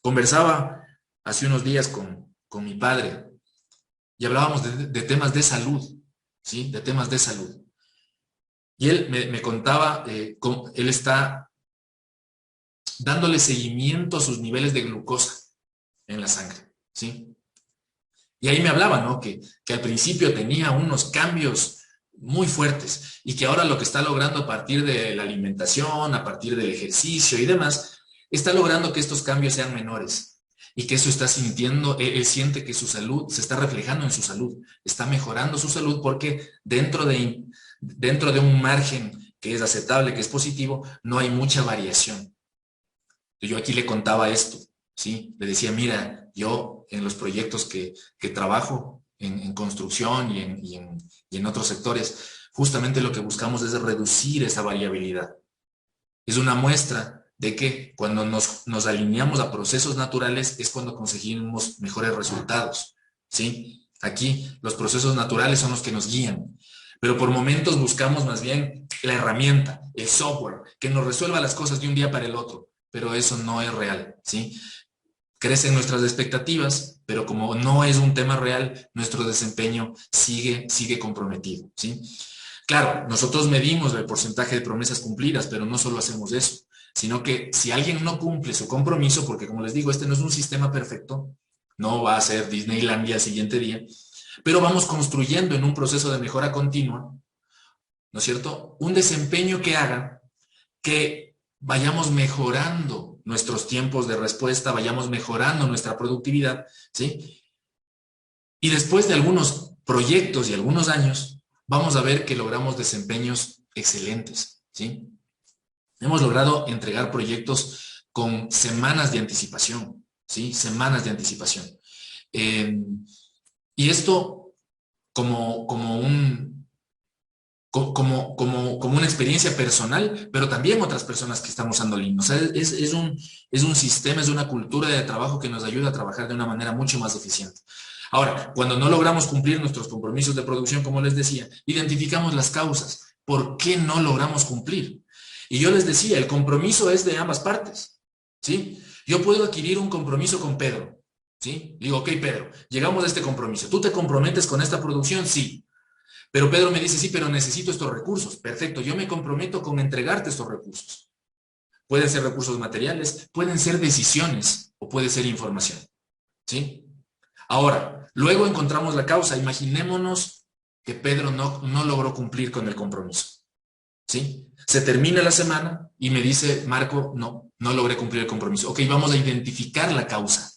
Speaker 1: Conversaba hace unos días con mi padre y hablábamos de temas de salud, ¿sí? De temas de salud. Y él me contaba cómo él está dándole seguimiento a sus niveles de glucosa en la sangre, ¿sí? Y ahí me hablaba, ¿no? Que al principio tenía unos cambios muy fuertes y que ahora lo que está logrando a partir de la alimentación, a partir del ejercicio y demás, está logrando que estos cambios sean menores y que eso está sintiendo, él siente que su salud se está reflejando en su salud, está mejorando su salud porque dentro de un margen que es aceptable, que es positivo, no hay mucha variación. Yo aquí le contaba esto, ¿sí? Le decía, mira, yo en los proyectos que trabajo, en construcción y en otros sectores, justamente lo que buscamos es reducir esa variabilidad. Es una muestra de que cuando nos alineamos a procesos naturales es cuando conseguimos mejores resultados, ¿sí? Aquí los procesos naturales son los que nos guían, pero por momentos buscamos más bien la herramienta, el software, que nos resuelva las cosas de un día para el otro, pero eso no es real, ¿sí? Crecen nuestras expectativas, pero como no es un tema real, nuestro desempeño sigue comprometido, ¿sí? Claro, nosotros medimos el porcentaje de promesas cumplidas, pero no solo hacemos eso, sino que si alguien no cumple su compromiso, porque como les digo, este no es un sistema perfecto, no va a ser Disneylandia al siguiente día, pero vamos construyendo en un proceso de mejora continua ¿no es cierto? Un desempeño que haga que vayamos mejorando nuestros tiempos de respuesta, vayamos mejorando nuestra productividad, ¿sí? Y después de algunos proyectos y algunos años, vamos a ver que logramos desempeños excelentes, ¿sí? Hemos logrado entregar proyectos con semanas de anticipación, ¿sí? Semanas de anticipación. Y esto como una experiencia personal, pero también otras personas que están usando Lean. O sea, es un sistema, es una cultura de trabajo que nos ayuda a trabajar de una manera mucho más eficiente. Ahora, cuando no logramos cumplir nuestros compromisos de producción, como les decía, identificamos las causas. ¿Por qué no logramos cumplir? Y yo les decía, el compromiso es de ambas partes, ¿sí? Yo puedo adquirir un compromiso con Pedro, ¿sí? Digo, ok, Pedro, llegamos a este compromiso. ¿Tú te comprometes con esta producción? Sí. Pero Pedro me dice, sí, pero necesito estos recursos. Perfecto, yo me comprometo con entregarte estos recursos. Pueden ser recursos materiales, pueden ser decisiones o puede ser información, ¿sí? Ahora, luego encontramos la causa. Imaginémonos que Pedro no logró cumplir con el compromiso, ¿sí? Se termina la semana y me dice, Marco, no logré cumplir el compromiso. Ok, vamos a identificar la causa.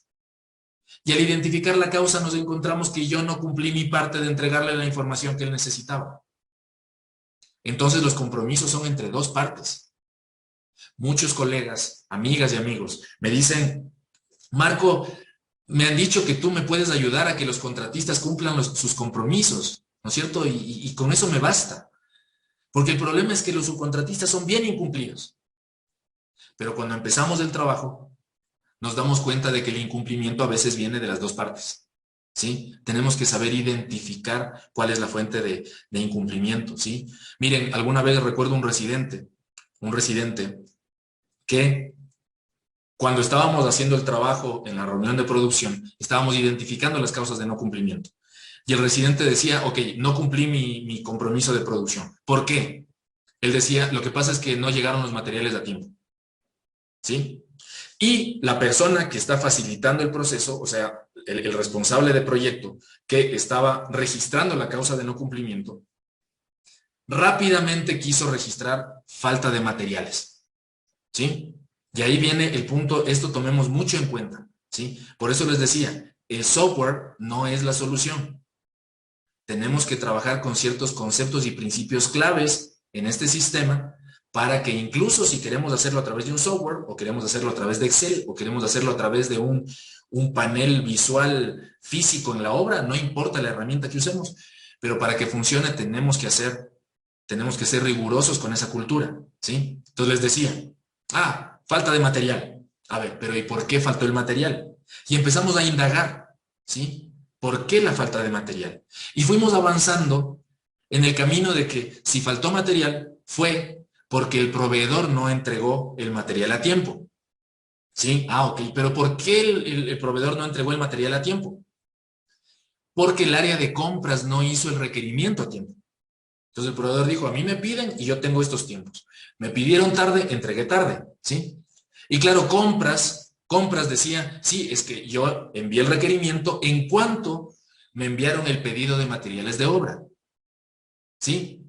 Speaker 1: Y al identificar la causa nos encontramos que yo no cumplí mi parte de entregarle la información que él necesitaba. Entonces los compromisos son entre dos partes. Muchos colegas, amigas y amigos me dicen, Marco, me han dicho que tú me puedes ayudar a que los contratistas cumplan sus compromisos, ¿no es cierto? Y con eso me basta. Porque el problema es que los subcontratistas son bien incumplidos. Pero cuando empezamos el trabajo, nos damos cuenta de que el incumplimiento a veces viene de las dos partes, ¿sí? Tenemos que saber identificar cuál es la fuente de incumplimiento, ¿sí? Miren, alguna vez recuerdo un residente que cuando estábamos haciendo el trabajo en la reunión de producción, estábamos identificando las causas de no cumplimiento. Y el residente decía, ok, no cumplí mi compromiso de producción. ¿Por qué? Él decía, lo que pasa es que no llegaron los materiales a tiempo, ¿sí? Y la persona que está facilitando el proceso, o sea, el responsable de proyecto que estaba registrando la causa de no cumplimiento, rápidamente quiso registrar falta de materiales, ¿sí? Y ahí viene el punto, esto tomemos mucho en cuenta, ¿sí? Por eso les decía, el software no es la solución. Tenemos que trabajar con ciertos conceptos y principios claves en este sistema para que incluso si queremos hacerlo a través de un software, o queremos hacerlo a través de Excel, o queremos hacerlo a través de un panel visual físico en la obra, no importa la herramienta que usemos, pero para que funcione tenemos que ser rigurosos con esa cultura, ¿sí? Entonces les decía, falta de material. A ver, pero ¿y por qué faltó el material? Y empezamos a indagar, ¿sí? ¿Por qué la falta de material? Y fuimos avanzando en el camino de que si faltó material fue porque el proveedor no entregó el material a tiempo. ¿Sí? Ok, pero ¿por qué el proveedor no entregó el material a tiempo? Porque el área de compras no hizo el requerimiento a tiempo. Entonces el proveedor dijo, a mí me piden y yo tengo estos tiempos. Me pidieron tarde, entregué tarde, ¿sí? Y claro, compras decía, sí, es que yo envié el requerimiento en cuanto me enviaron el pedido de materiales de obra, ¿sí?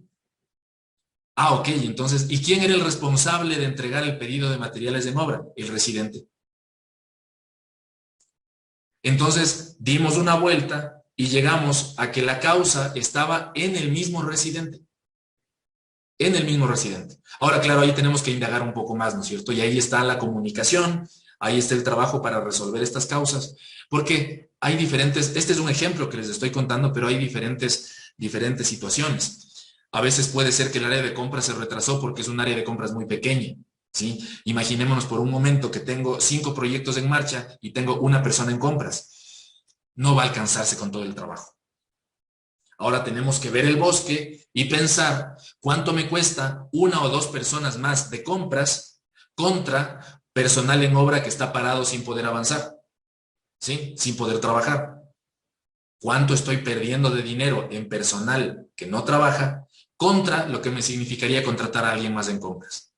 Speaker 1: Ok, entonces, ¿y quién era el responsable de entregar el pedido de materiales de obra? El residente. Entonces, dimos una vuelta y llegamos a que la causa estaba en el mismo residente. En el mismo residente. Ahora, claro, ahí tenemos que indagar un poco más, ¿no es cierto? Y ahí está la comunicación, ahí está el trabajo para resolver estas causas, porque hay diferentes, este es un ejemplo que les estoy contando, pero hay diferentes situaciones. A veces puede ser que el área de compras se retrasó porque es un área de compras muy pequeña, ¿sí? Imaginémonos por un momento que tengo 5 proyectos en marcha y tengo una persona en compras. No va a alcanzarse con todo el trabajo. Ahora tenemos que ver el bosque y pensar cuánto me cuesta 1 o 2 personas más de compras contra personal en obra que está parado sin poder avanzar, ¿sí? Sin poder trabajar. ¿Cuánto estoy perdiendo de dinero en personal que no trabaja contra lo que me significaría contratar a alguien más en compras?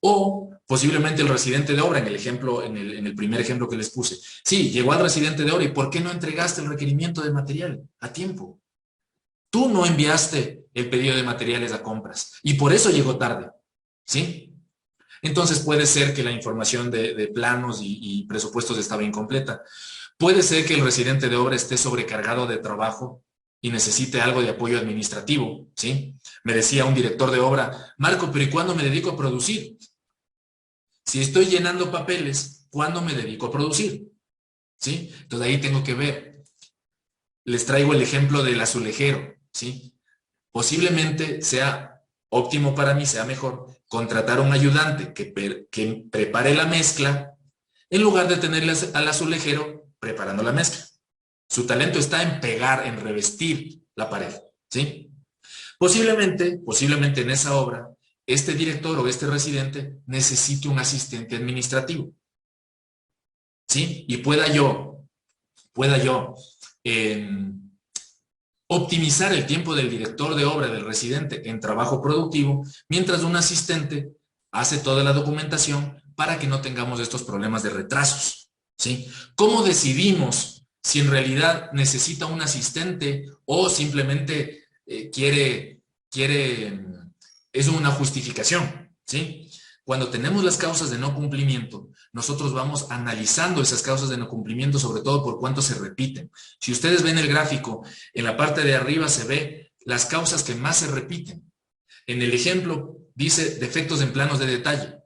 Speaker 1: O posiblemente el residente de obra, en el primer ejemplo que les puse. Sí, llegó al residente de obra y ¿por qué no entregaste el requerimiento de material a tiempo? Tú no enviaste el pedido de materiales a compras y por eso llegó tarde, ¿sí? Entonces puede ser que la información de planos y presupuestos estaba incompleta. Puede ser que el residente de obra esté sobrecargado de trabajo y necesite algo de apoyo administrativo, ¿sí? Me decía un director de obra, Marco, pero ¿y cuándo me dedico a producir? Si estoy llenando papeles, ¿cuándo me dedico a producir? ¿Sí? Entonces ahí tengo que ver. Les traigo el ejemplo del azulejero, ¿sí? Posiblemente sea óptimo para mí, sea mejor contratar a un ayudante que prepare la mezcla en lugar de tenerle al azulejero preparando la mezcla. Su talento está en pegar, en revestir la pared, ¿sí? Posiblemente en esa obra, este director o este residente necesite un asistente administrativo, ¿sí? Y pueda yo eh, optimizar el tiempo del director de obra, del residente, en trabajo productivo, mientras un asistente hace toda la documentación para que no tengamos estos problemas de retrasos, ¿sí? ¿Cómo decidimos si en realidad necesita un asistente o simplemente es una justificación, ¿sí? Cuando tenemos las causas de no cumplimiento, nosotros vamos analizando esas causas de no cumplimiento, sobre todo por cuánto se repiten. Si ustedes ven el gráfico, en la parte de arriba se ve las causas que más se repiten. En el ejemplo dice defectos en planos de detalle.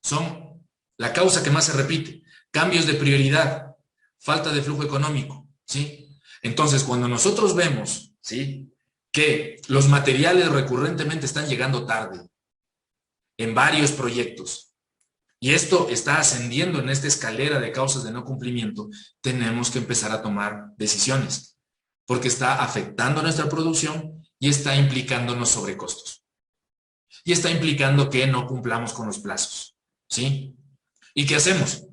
Speaker 1: Son la causa que más se repite. Cambios de prioridad, falta de flujo económico, ¿sí? Entonces, cuando nosotros vemos, ¿sí?, que los materiales recurrentemente están llegando tarde en varios proyectos, y esto está ascendiendo en esta escalera de causas de no cumplimiento, tenemos que empezar a tomar decisiones, porque está afectando nuestra producción y está implicándonos sobrecostos. Y está implicando que no cumplamos con los plazos, ¿sí? ¿Y qué hacemos?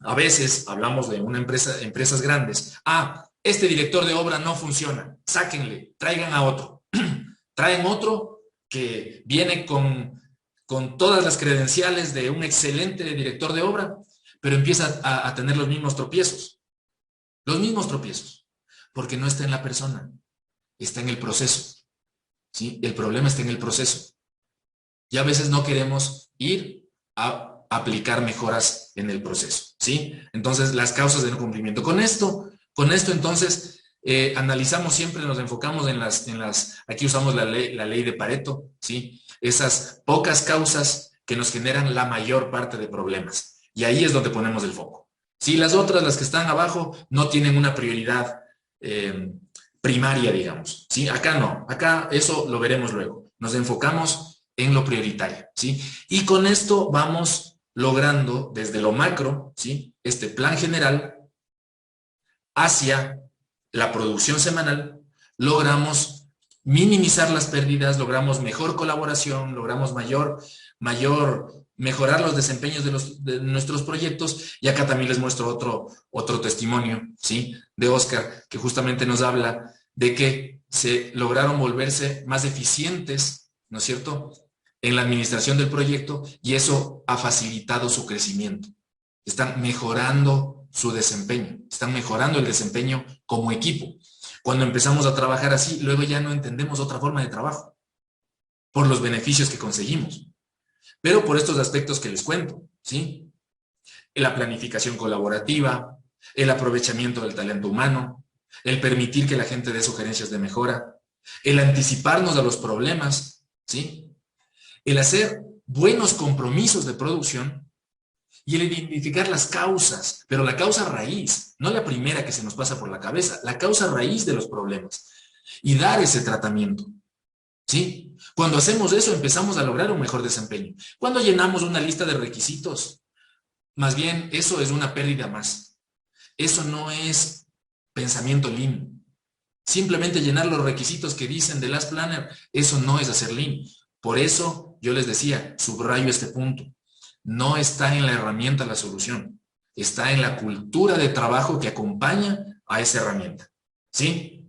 Speaker 1: A veces hablamos de una empresa, empresas grandes. Este director de obra no funciona. Sáquenle, traigan a otro. Traen otro que viene con todas las credenciales de un excelente director de obra, pero empieza a tener los mismos tropiezos. Los mismos tropiezos. Porque no está en la persona, está en el proceso, ¿sí? El problema está en el proceso. Y a veces no queremos ir a aplicar mejoras en el proceso, ¿sí? Entonces, las causas de no cumplimiento. Con esto entonces, analizamos siempre, nos enfocamos aquí usamos la ley de Pareto, ¿sí? Esas pocas causas que nos generan la mayor parte de problemas. Y ahí es donde ponemos el foco. Sí, las otras, las que están abajo, no tienen una prioridad primaria, digamos, ¿sí? Acá no, acá eso lo veremos luego. Nos enfocamos en lo prioritario, ¿sí? Y con esto vamos logrando desde lo macro, ¿sí?, este plan general hacia la producción semanal, logramos minimizar las pérdidas, logramos mejor colaboración, logramos mejorar los desempeños de nuestros proyectos. Y acá también les muestro otro testimonio, ¿sí?, de Oscar, que justamente nos habla de que se lograron volverse más eficientes, ¿no es cierto?, en la administración del proyecto, y eso ha facilitado su crecimiento. Están mejorando su desempeño, están mejorando el desempeño como equipo. Cuando empezamos a trabajar así, luego ya no entendemos otra forma de trabajo, por los beneficios que conseguimos. Pero por estos aspectos que les cuento, ¿sí? La planificación colaborativa, el aprovechamiento del talento humano, el permitir que la gente dé sugerencias de mejora, el anticiparnos a los problemas, ¿sí?, el hacer buenos compromisos de producción y el identificar las causas, pero la causa raíz, no la primera que se nos pasa por la cabeza, la causa raíz de los problemas, y dar ese tratamiento, ¿sí? Cuando hacemos eso, empezamos a lograr un mejor desempeño. Cuando llenamos una lista de requisitos, más bien eso es una pérdida más. Eso no es pensamiento lean. Simplemente llenar los requisitos que dicen de Last Planner, eso no es hacer lean. Por eso yo les decía, subrayo este punto. No está en la herramienta la solución. Está en la cultura de trabajo que acompaña a esa herramienta, ¿sí?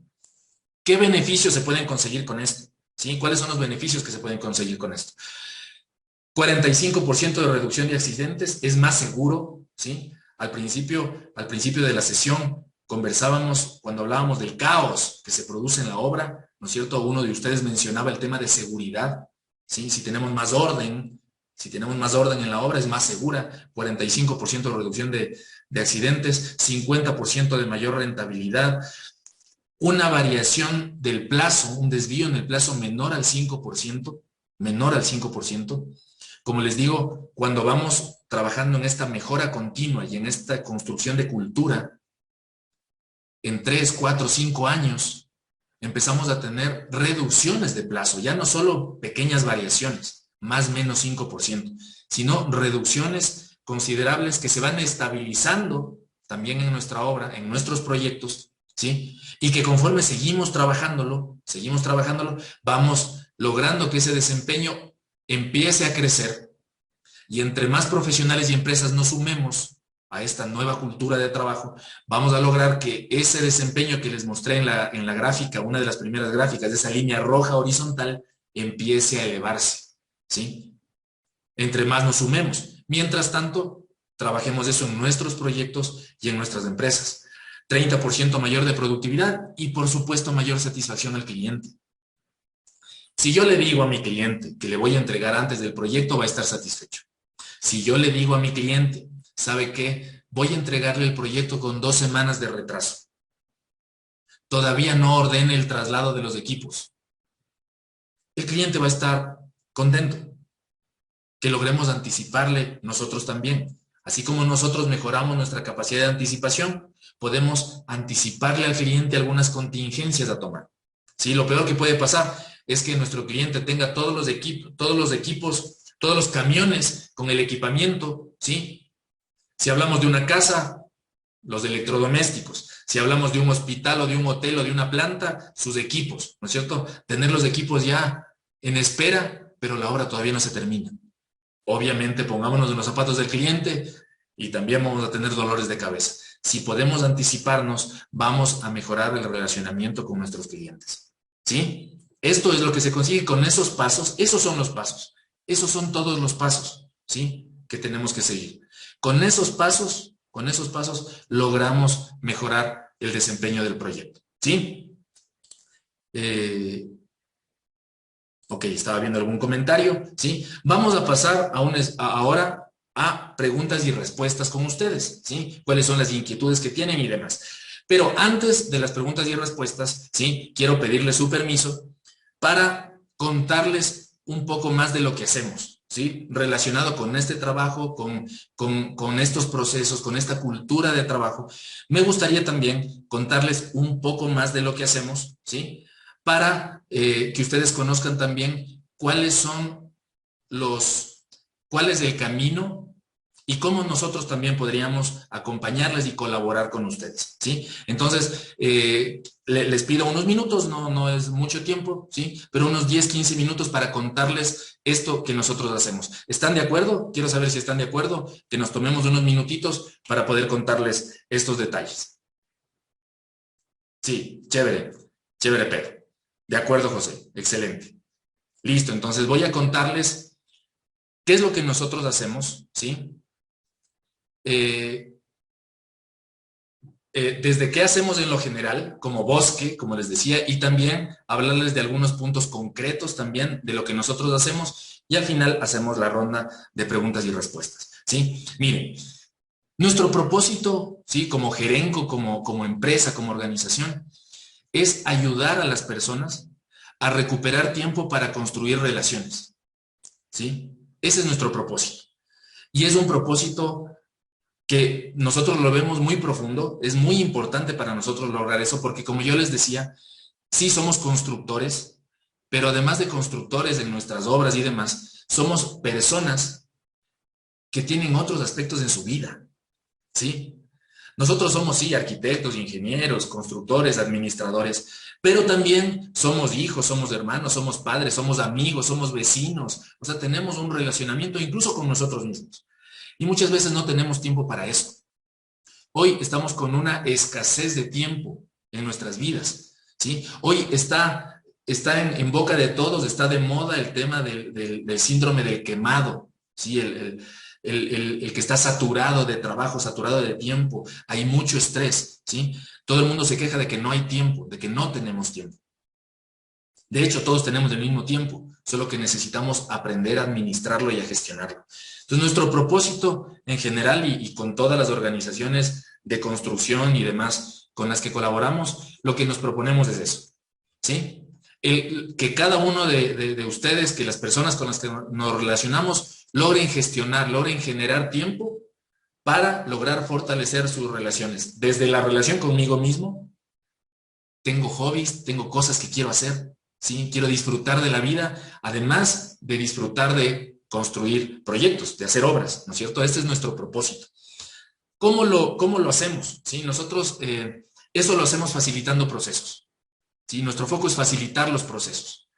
Speaker 1: ¿Qué beneficios se pueden conseguir con esto? ¿Sí? ¿Cuáles son los beneficios que se pueden conseguir con esto? 45% de reducción de accidentes, es más seguro, ¿sí? Al principio de la sesión conversábamos, cuando hablábamos del caos que se produce en la obra, ¿no es cierto? Uno de ustedes mencionaba el tema de seguridad, ¿sí? Si tenemos más orden en la obra, es más segura, 45% de reducción de accidentes, 50% de mayor rentabilidad, una variación del plazo, un desvío en el plazo menor al 5%. Como les digo, cuando vamos trabajando en esta mejora continua y en esta construcción de cultura, en 3, 4, 5 años, empezamos a tener reducciones de plazo, ya no solo pequeñas variaciones, más o menos 5%, sino reducciones considerables que se van estabilizando también en nuestra obra, en nuestros proyectos, ¿sí? Y que conforme seguimos trabajándolo, vamos logrando que ese desempeño empiece a crecer y entre más profesionales y empresas nos sumemos a esta nueva cultura de trabajo, vamos a lograr que ese desempeño que les mostré en la gráfica, una de las primeras gráficas, de esa línea roja horizontal, empiece a elevarse, ¿sí? Entre más nos sumemos. Mientras tanto, trabajemos eso en nuestros proyectos y en nuestras empresas. 30% mayor de productividad y, por supuesto, mayor satisfacción al cliente. Si yo le digo a mi cliente que le voy a entregar antes del proyecto, va a estar satisfecho. Si yo le digo a mi cliente, ¿sabe qué? Voy a entregarle el proyecto con 2 semanas de retraso. Todavía no ordene el traslado de los equipos. El cliente va a estar contento. Que logremos anticiparle nosotros también. Así como nosotros mejoramos nuestra capacidad de anticipación, podemos anticiparle al cliente algunas contingencias a tomar. ¿Sí? Lo peor que puede pasar es que nuestro cliente tenga todos los equipos, todos los camiones con el equipamiento, ¿sí? Si hablamos de una casa, los electrodomésticos. Si hablamos de un hospital o de un hotel o de una planta, sus equipos, ¿no es cierto? Tener los equipos ya en espera, pero la obra todavía no se termina. Obviamente, pongámonos en los zapatos del cliente y también vamos a tener dolores de cabeza. Si podemos anticiparnos, vamos a mejorar el relacionamiento con nuestros clientes. ¿Sí? Esto es lo que se consigue con esos pasos. Esos son los pasos. Esos son todos los pasos, ¿sí? Que tenemos que seguir. Con esos pasos logramos mejorar el desempeño del proyecto. ¿Sí? Ok, estaba viendo algún comentario, ¿sí? Vamos a pasar ahora a preguntas y respuestas con ustedes, ¿sí? ¿Cuáles son las inquietudes que tienen y demás? Pero antes de las preguntas y respuestas, ¿sí? Quiero pedirles su permiso para contarles un poco más de lo que hacemos, ¿sí? Relacionado con este trabajo, con estos procesos, con esta cultura de trabajo. Me gustaría también contarles un poco más de lo que hacemos, ¿sí? Para que ustedes conozcan también cuál es el camino y cómo nosotros también podríamos acompañarles y colaborar con ustedes, ¿sí? Entonces, les pido unos minutos, no es mucho tiempo, ¿sí? Pero unos 10, 15 minutos para contarles esto que nosotros hacemos. ¿Están de acuerdo? Quiero saber si están de acuerdo, que nos tomemos unos minutitos para poder contarles estos detalles. Sí, chévere, chévere, Pedro. De acuerdo, José. Excelente. Listo, entonces voy a contarles qué es lo que nosotros hacemos, ¿sí? Desde qué hacemos en lo general, como bosque, como les decía, y también hablarles de algunos puntos concretos también de lo que nosotros hacemos, y al final hacemos la ronda de preguntas y respuestas, ¿sí? Miren, nuestro propósito, ¿sí? Como Gerenco, como empresa, como organización, es ayudar a las personas a recuperar tiempo para construir relaciones, ¿sí? Ese es nuestro propósito. Y es un propósito que nosotros lo vemos muy profundo, es muy importante para nosotros lograr eso, porque como yo les decía, sí somos constructores, pero además de constructores en nuestras obras y demás, somos personas que tienen otros aspectos en su vida, ¿sí? Nosotros somos, sí, arquitectos, ingenieros, constructores, administradores, pero también somos hijos, somos hermanos, somos padres, somos amigos, somos vecinos. O sea, tenemos un relacionamiento incluso con nosotros mismos. Y muchas veces no tenemos tiempo para eso. Hoy estamos con una escasez de tiempo en nuestras vidas, ¿sí? Hoy está en boca de todos, está de moda el tema del síndrome del quemado, ¿sí? El que está saturado de trabajo, saturado de tiempo, hay mucho estrés, ¿sí? Todo el mundo se queja de que no hay tiempo, de que no tenemos tiempo. De hecho, todos tenemos el mismo tiempo, solo que necesitamos aprender a administrarlo y a gestionarlo. Entonces, nuestro propósito en general y con todas las organizaciones de construcción y demás con las que colaboramos, lo que nos proponemos es eso, ¿sí? Que cada uno de ustedes, que las personas con las que nos relacionamos, logren gestionar, logren generar tiempo para lograr fortalecer sus relaciones. Desde la relación conmigo mismo, tengo hobbies, tengo cosas que quiero hacer, ¿sí? Quiero disfrutar de la vida, además de disfrutar de construir proyectos, de hacer obras, ¿no es cierto? Este es nuestro propósito. ¿Cómo lo hacemos? ¿Sí? Nosotros eso lo hacemos facilitando procesos, ¿sí? Nuestro foco es facilitar los procesos.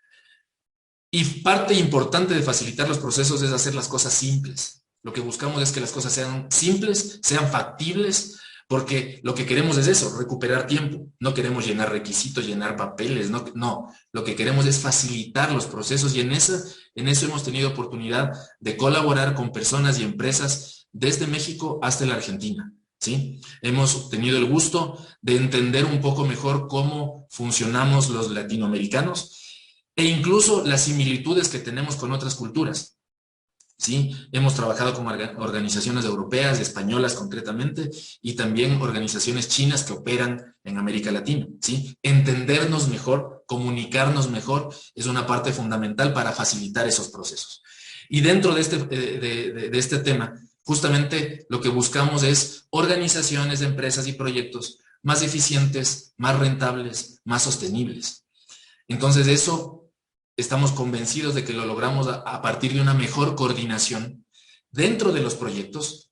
Speaker 1: Y parte importante de facilitar los procesos es hacer las cosas simples. Lo que buscamos es que las cosas sean simples, sean factibles, porque lo que queremos es eso, recuperar tiempo. No queremos llenar requisitos, llenar papeles, no. Lo que queremos es facilitar los procesos y en eso hemos tenido oportunidad de colaborar con personas y empresas desde México hasta la Argentina, ¿sí? Hemos tenido el gusto de entender un poco mejor cómo funcionamos los latinoamericanos e incluso las similitudes que tenemos con otras culturas. ¿Sí? Hemos trabajado con organizaciones europeas, españolas concretamente, y también organizaciones chinas que operan en América Latina. ¿Sí? Entendernos mejor, comunicarnos mejor, es una parte fundamental para facilitar esos procesos. Y dentro de este tema, justamente lo que buscamos es organizaciones, empresas y proyectos más eficientes, más rentables, más sostenibles. Entonces eso estamos convencidos de que lo logramos a partir de una mejor coordinación dentro de los proyectos,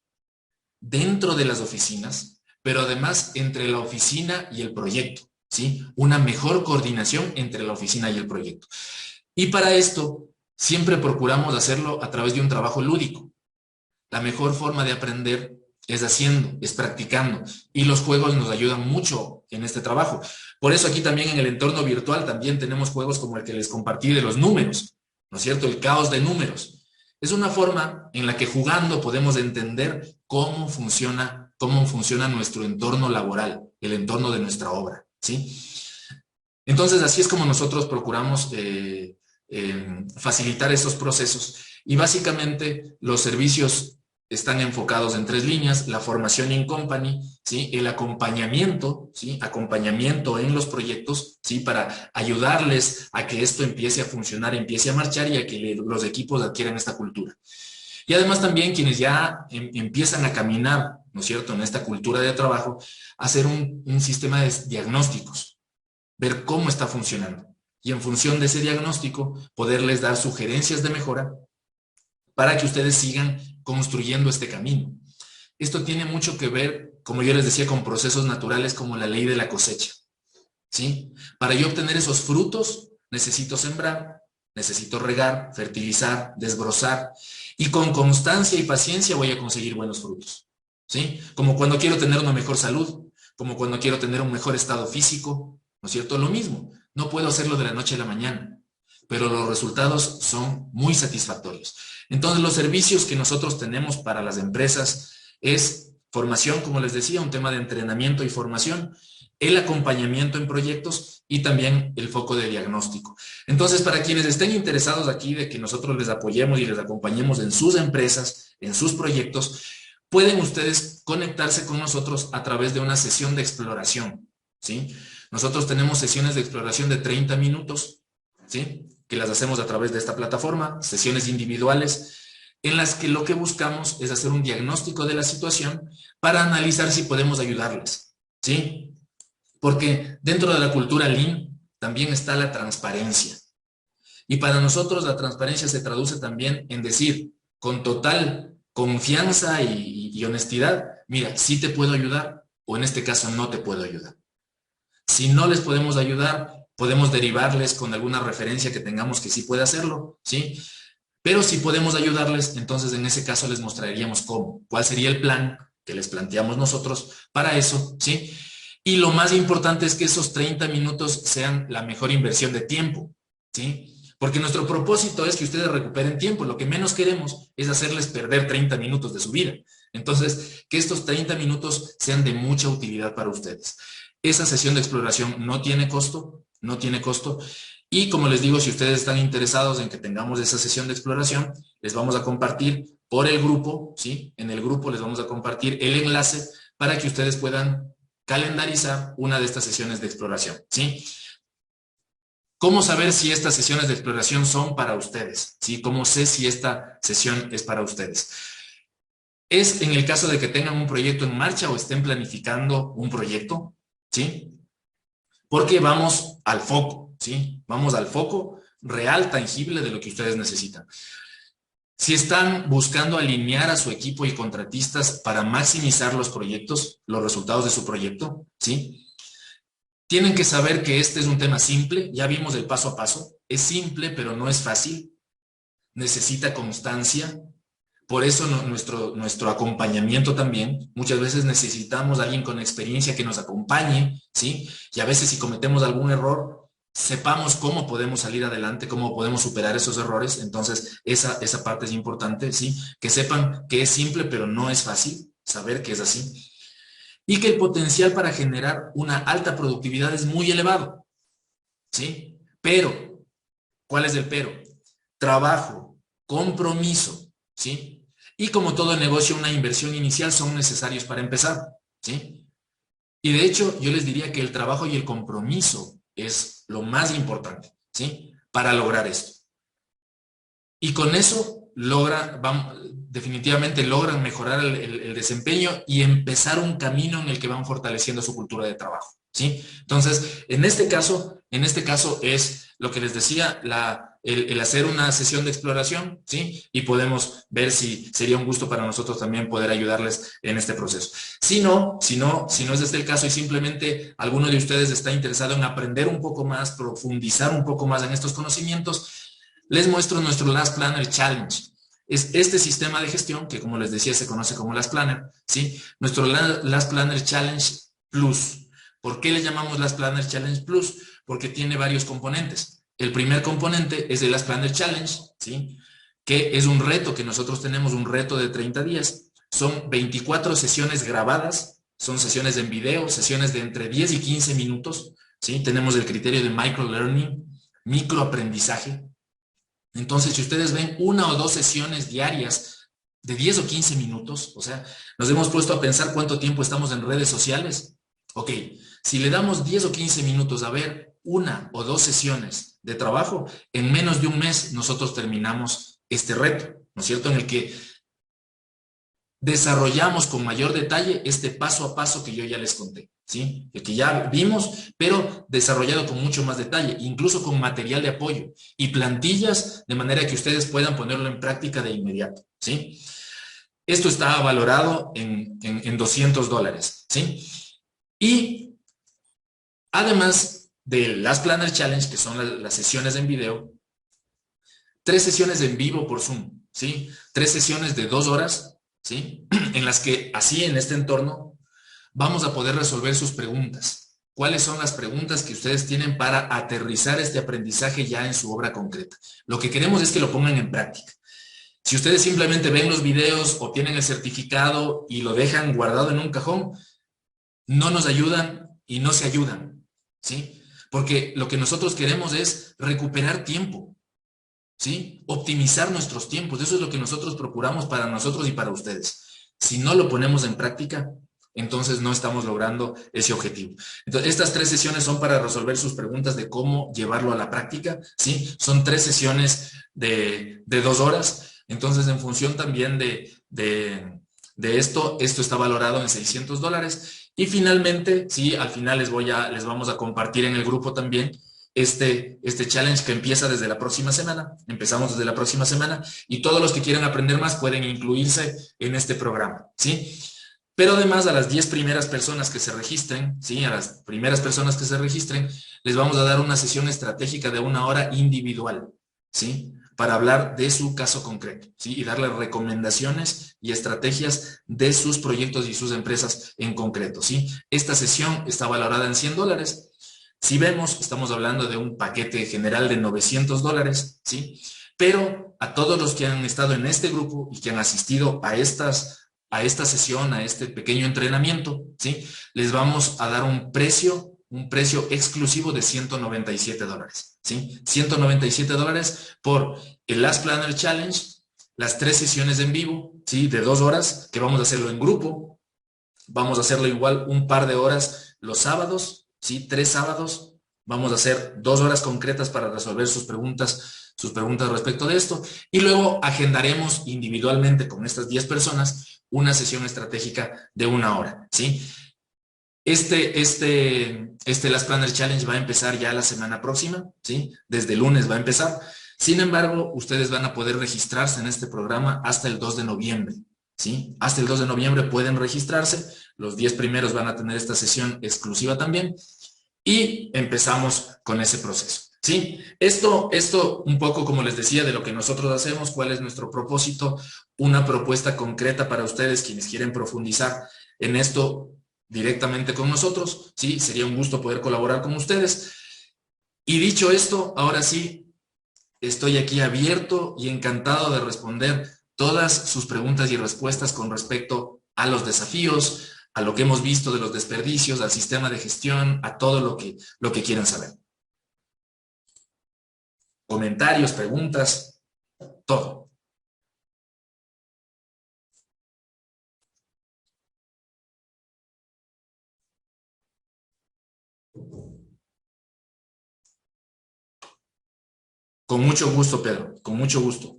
Speaker 1: dentro de las oficinas, pero además entre la oficina y el proyecto, ¿sí? Una mejor coordinación entre la oficina y el proyecto. Y para esto siempre procuramos hacerlo a través de un trabajo lúdico. La mejor forma de aprender es haciendo, es practicando. Y los juegos nos ayudan mucho en este trabajo. Por eso aquí también en el entorno virtual también tenemos juegos como el que les compartí de los números, ¿no es cierto? El caos de números. Es una forma en la que jugando podemos entender cómo funciona nuestro entorno laboral, el entorno de nuestra obra, ¿sí? Entonces, así es como nosotros procuramos facilitar esos procesos. Y básicamente los servicios están enfocados en 3 líneas: la formación in company, ¿sí? El acompañamiento, ¿sí? Acompañamiento en los proyectos, ¿sí? Para ayudarles a que esto empiece a funcionar, empiece a marchar y a que los equipos adquieran esta cultura. Y además también quienes ya empiezan a caminar, ¿no es cierto?, en esta cultura de trabajo, hacer un sistema de diagnósticos, ver cómo está funcionando. Y en función de ese diagnóstico, poderles dar sugerencias de mejora para que ustedes sigan construyendo este camino. Esto tiene mucho que ver, como yo les decía, con procesos naturales como la ley de la cosecha, ¿sí? Para yo obtener esos frutos, necesito sembrar, necesito regar, fertilizar, desbrozar, y con constancia y paciencia voy a conseguir buenos frutos, ¿sí? Como cuando quiero tener una mejor salud, como cuando quiero tener un mejor estado físico, ¿no es cierto? Lo mismo, no puedo hacerlo de la noche a la mañana, pero los resultados son muy satisfactorios. Entonces, los servicios que nosotros tenemos para las empresas es formación, como les decía, un tema de entrenamiento y formación, el acompañamiento en proyectos y también el foco de diagnóstico. Entonces, para quienes estén interesados aquí de que nosotros les apoyemos y les acompañemos en sus empresas, en sus proyectos, pueden ustedes conectarse con nosotros a través de una sesión de exploración, ¿sí? Nosotros tenemos sesiones de exploración de 30 minutos, ¿sí? Que las hacemos a través de esta plataforma, sesiones individuales, en las que lo que buscamos es hacer un diagnóstico de la situación para analizar si podemos ayudarles, ¿sí? Porque dentro de la cultura Lean también está la transparencia. Y para nosotros la transparencia se traduce también en decir con total confianza y honestidad, mira, sí te puedo ayudar o en este caso no te puedo ayudar. Si no les podemos ayudar, podemos derivarles con alguna referencia que tengamos que sí puede hacerlo, ¿sí? Pero si podemos ayudarles, entonces en ese caso les mostraríamos cómo, cuál sería el plan que les planteamos nosotros para eso, ¿sí? Y lo más importante es que esos 30 minutos sean la mejor inversión de tiempo, ¿sí? Porque nuestro propósito es que ustedes recuperen tiempo. Lo que menos queremos es hacerles perder 30 minutos de su vida. Entonces, que estos 30 minutos sean de mucha utilidad para ustedes. Esa sesión de exploración no tiene costo, Y como les digo, si ustedes están interesados en que tengamos esa sesión de exploración, les vamos a compartir por el grupo, ¿sí? En el grupo les vamos a compartir el enlace para que ustedes puedan calendarizar una de estas sesiones de exploración, ¿sí? ¿Cómo saber si estas sesiones de exploración son para ustedes? ¿Sí? ¿Cómo sé si esta sesión es para ustedes? Es en el caso de que tengan un proyecto en marcha o estén planificando un proyecto, ¿sí? Porque vamos al foco, ¿sí? Vamos al foco real, tangible de lo que ustedes necesitan. Si están buscando alinear a su equipo y contratistas para maximizar los proyectos, los resultados de su proyecto, ¿sí? Tienen que saber que este es un tema simple, ya vimos el paso a paso, es simple pero no es fácil, necesita constancia, por eso nuestro acompañamiento también, muchas veces necesitamos a alguien con experiencia que nos acompañe, ¿sí? Y a veces si cometemos algún error, sepamos cómo podemos salir adelante, cómo podemos superar esos errores, entonces esa parte es importante, ¿sí? Que sepan que es simple pero no es fácil, saber que es así. Y que el potencial para generar una alta productividad es muy elevado, ¿sí? Pero, ¿cuál es el pero? Trabajo, compromiso, ¿sí? Y como todo negocio, una inversión inicial son necesarios para empezar, ¿sí? Y de hecho, yo les diría que el trabajo y el compromiso es lo más importante, ¿sí? Para lograr esto. Y con eso definitivamente logran mejorar el desempeño y empezar un camino en el que van fortaleciendo su cultura de trabajo, ¿sí? Entonces, en este caso es lo que les decía, el hacer una sesión de exploración, ¿sí? Y podemos ver si sería un gusto para nosotros también poder ayudarles en este proceso. Si no es este el caso y simplemente alguno de ustedes está interesado en aprender un poco más, profundizar un poco más en estos conocimientos, les muestro nuestro Last Planner Challenge. Es este sistema de gestión que, como les decía, se conoce como Last Planner, ¿sí? Nuestro Last Planner Challenge Plus. ¿Por qué le llamamos Last Planner Challenge Plus? Porque tiene varios componentes. El primer componente es el Last Planner Challenge, ¿sí? Que es un reto que nosotros tenemos, un reto de 30 días. Son 24 sesiones grabadas, son sesiones en video, sesiones de entre 10 y 15 minutos, ¿sí? Tenemos el criterio de microlearning, microaprendizaje. Entonces, si ustedes ven una o dos sesiones diarias de 10 o 15 minutos, o sea, nos hemos puesto a pensar cuánto tiempo estamos en redes sociales. Ok, si le damos 10 o 15 minutos a ver una o dos sesiones de trabajo, en menos de un mes nosotros terminamos este reto, ¿no es cierto? En el que desarrollamos con mayor detalle este paso a paso que yo ya les conté, ¿sí? El que ya vimos, pero desarrollado con mucho más detalle, incluso con material de apoyo y plantillas de manera que ustedes puedan ponerlo en práctica de inmediato, ¿sí? Esto está valorado en $200, ¿sí? Y además de las Planner Challenge, que son las sesiones en video, 3 sesiones en vivo por Zoom, ¿sí? 3 sesiones de 2 horas, ¿sí? En las que así en este entorno vamos a poder resolver sus preguntas. ¿Cuáles son las preguntas que ustedes tienen para aterrizar este aprendizaje ya en su obra concreta? Lo que queremos es que lo pongan en práctica. Si ustedes simplemente ven los videos, obtienen el certificado y lo dejan guardado en un cajón, no nos ayudan y no se ayudan, ¿sí? Porque lo que nosotros queremos es recuperar tiempo, ¿sí? Optimizar nuestros tiempos. Eso es lo que nosotros procuramos para nosotros y para ustedes. Si no lo ponemos en práctica, entonces no estamos logrando ese objetivo. Entonces, estas 3 sesiones son para resolver sus preguntas de cómo llevarlo a la práctica, ¿sí? Son 3 sesiones de 2 horas. Entonces, en función también de esto está valorado en $600. Y finalmente, sí, al final les vamos a compartir en el grupo también este challenge que empieza desde la próxima semana. Empezamos desde la próxima semana y todos los que quieran aprender más pueden incluirse en este programa, ¿sí? Pero además a las 10 primeras personas que se registren, ¿sí? A las primeras personas que se registren, les vamos a dar una sesión estratégica de 1 hora individual, ¿sí? Para hablar de su caso concreto, ¿sí? Y darle recomendaciones y estrategias de sus proyectos y sus empresas en concreto, ¿sí? Esta sesión está valorada en $100. Si vemos, estamos hablando de un paquete general de $900, ¿sí? Pero a todos los que han estado en este grupo y que han asistido a esta sesión, a este pequeño entrenamiento, ¿sí? Les vamos a dar un precio un precio exclusivo de $197, ¿sí? $197 por el Last Planner Challenge, las 3 sesiones en vivo, ¿sí? De 2 horas, que vamos a hacerlo en grupo. Vamos a hacerlo igual un par de horas los sábados, ¿sí? 3 sábados. Vamos a hacer 2 horas concretas para resolver sus preguntas respecto de esto. Y luego agendaremos individualmente con estas 10 personas una sesión estratégica de 1 hora, ¿sí? Este Last Planner Challenge va a empezar ya la semana próxima, ¿sí? Desde el lunes va a empezar. Sin embargo, ustedes van a poder registrarse en este programa hasta el 2 de noviembre, ¿sí? Hasta el 2 de noviembre pueden registrarse. Los 10 primeros van a tener esta sesión exclusiva también. Y empezamos con ese proceso, ¿sí? Esto un poco, como les decía, de lo que nosotros hacemos, cuál es nuestro propósito, una propuesta concreta para ustedes, quienes quieren profundizar en esto directamente con nosotros, ¿sí? Sería un gusto poder colaborar con ustedes. Y dicho esto, ahora sí, estoy aquí abierto y encantado de responder todas sus preguntas y respuestas con respecto a los desafíos, a lo que hemos visto de los desperdicios, al sistema de gestión, a todo lo que quieran saber. Comentarios, preguntas, todo. Con mucho gusto, Pedro, con mucho gusto.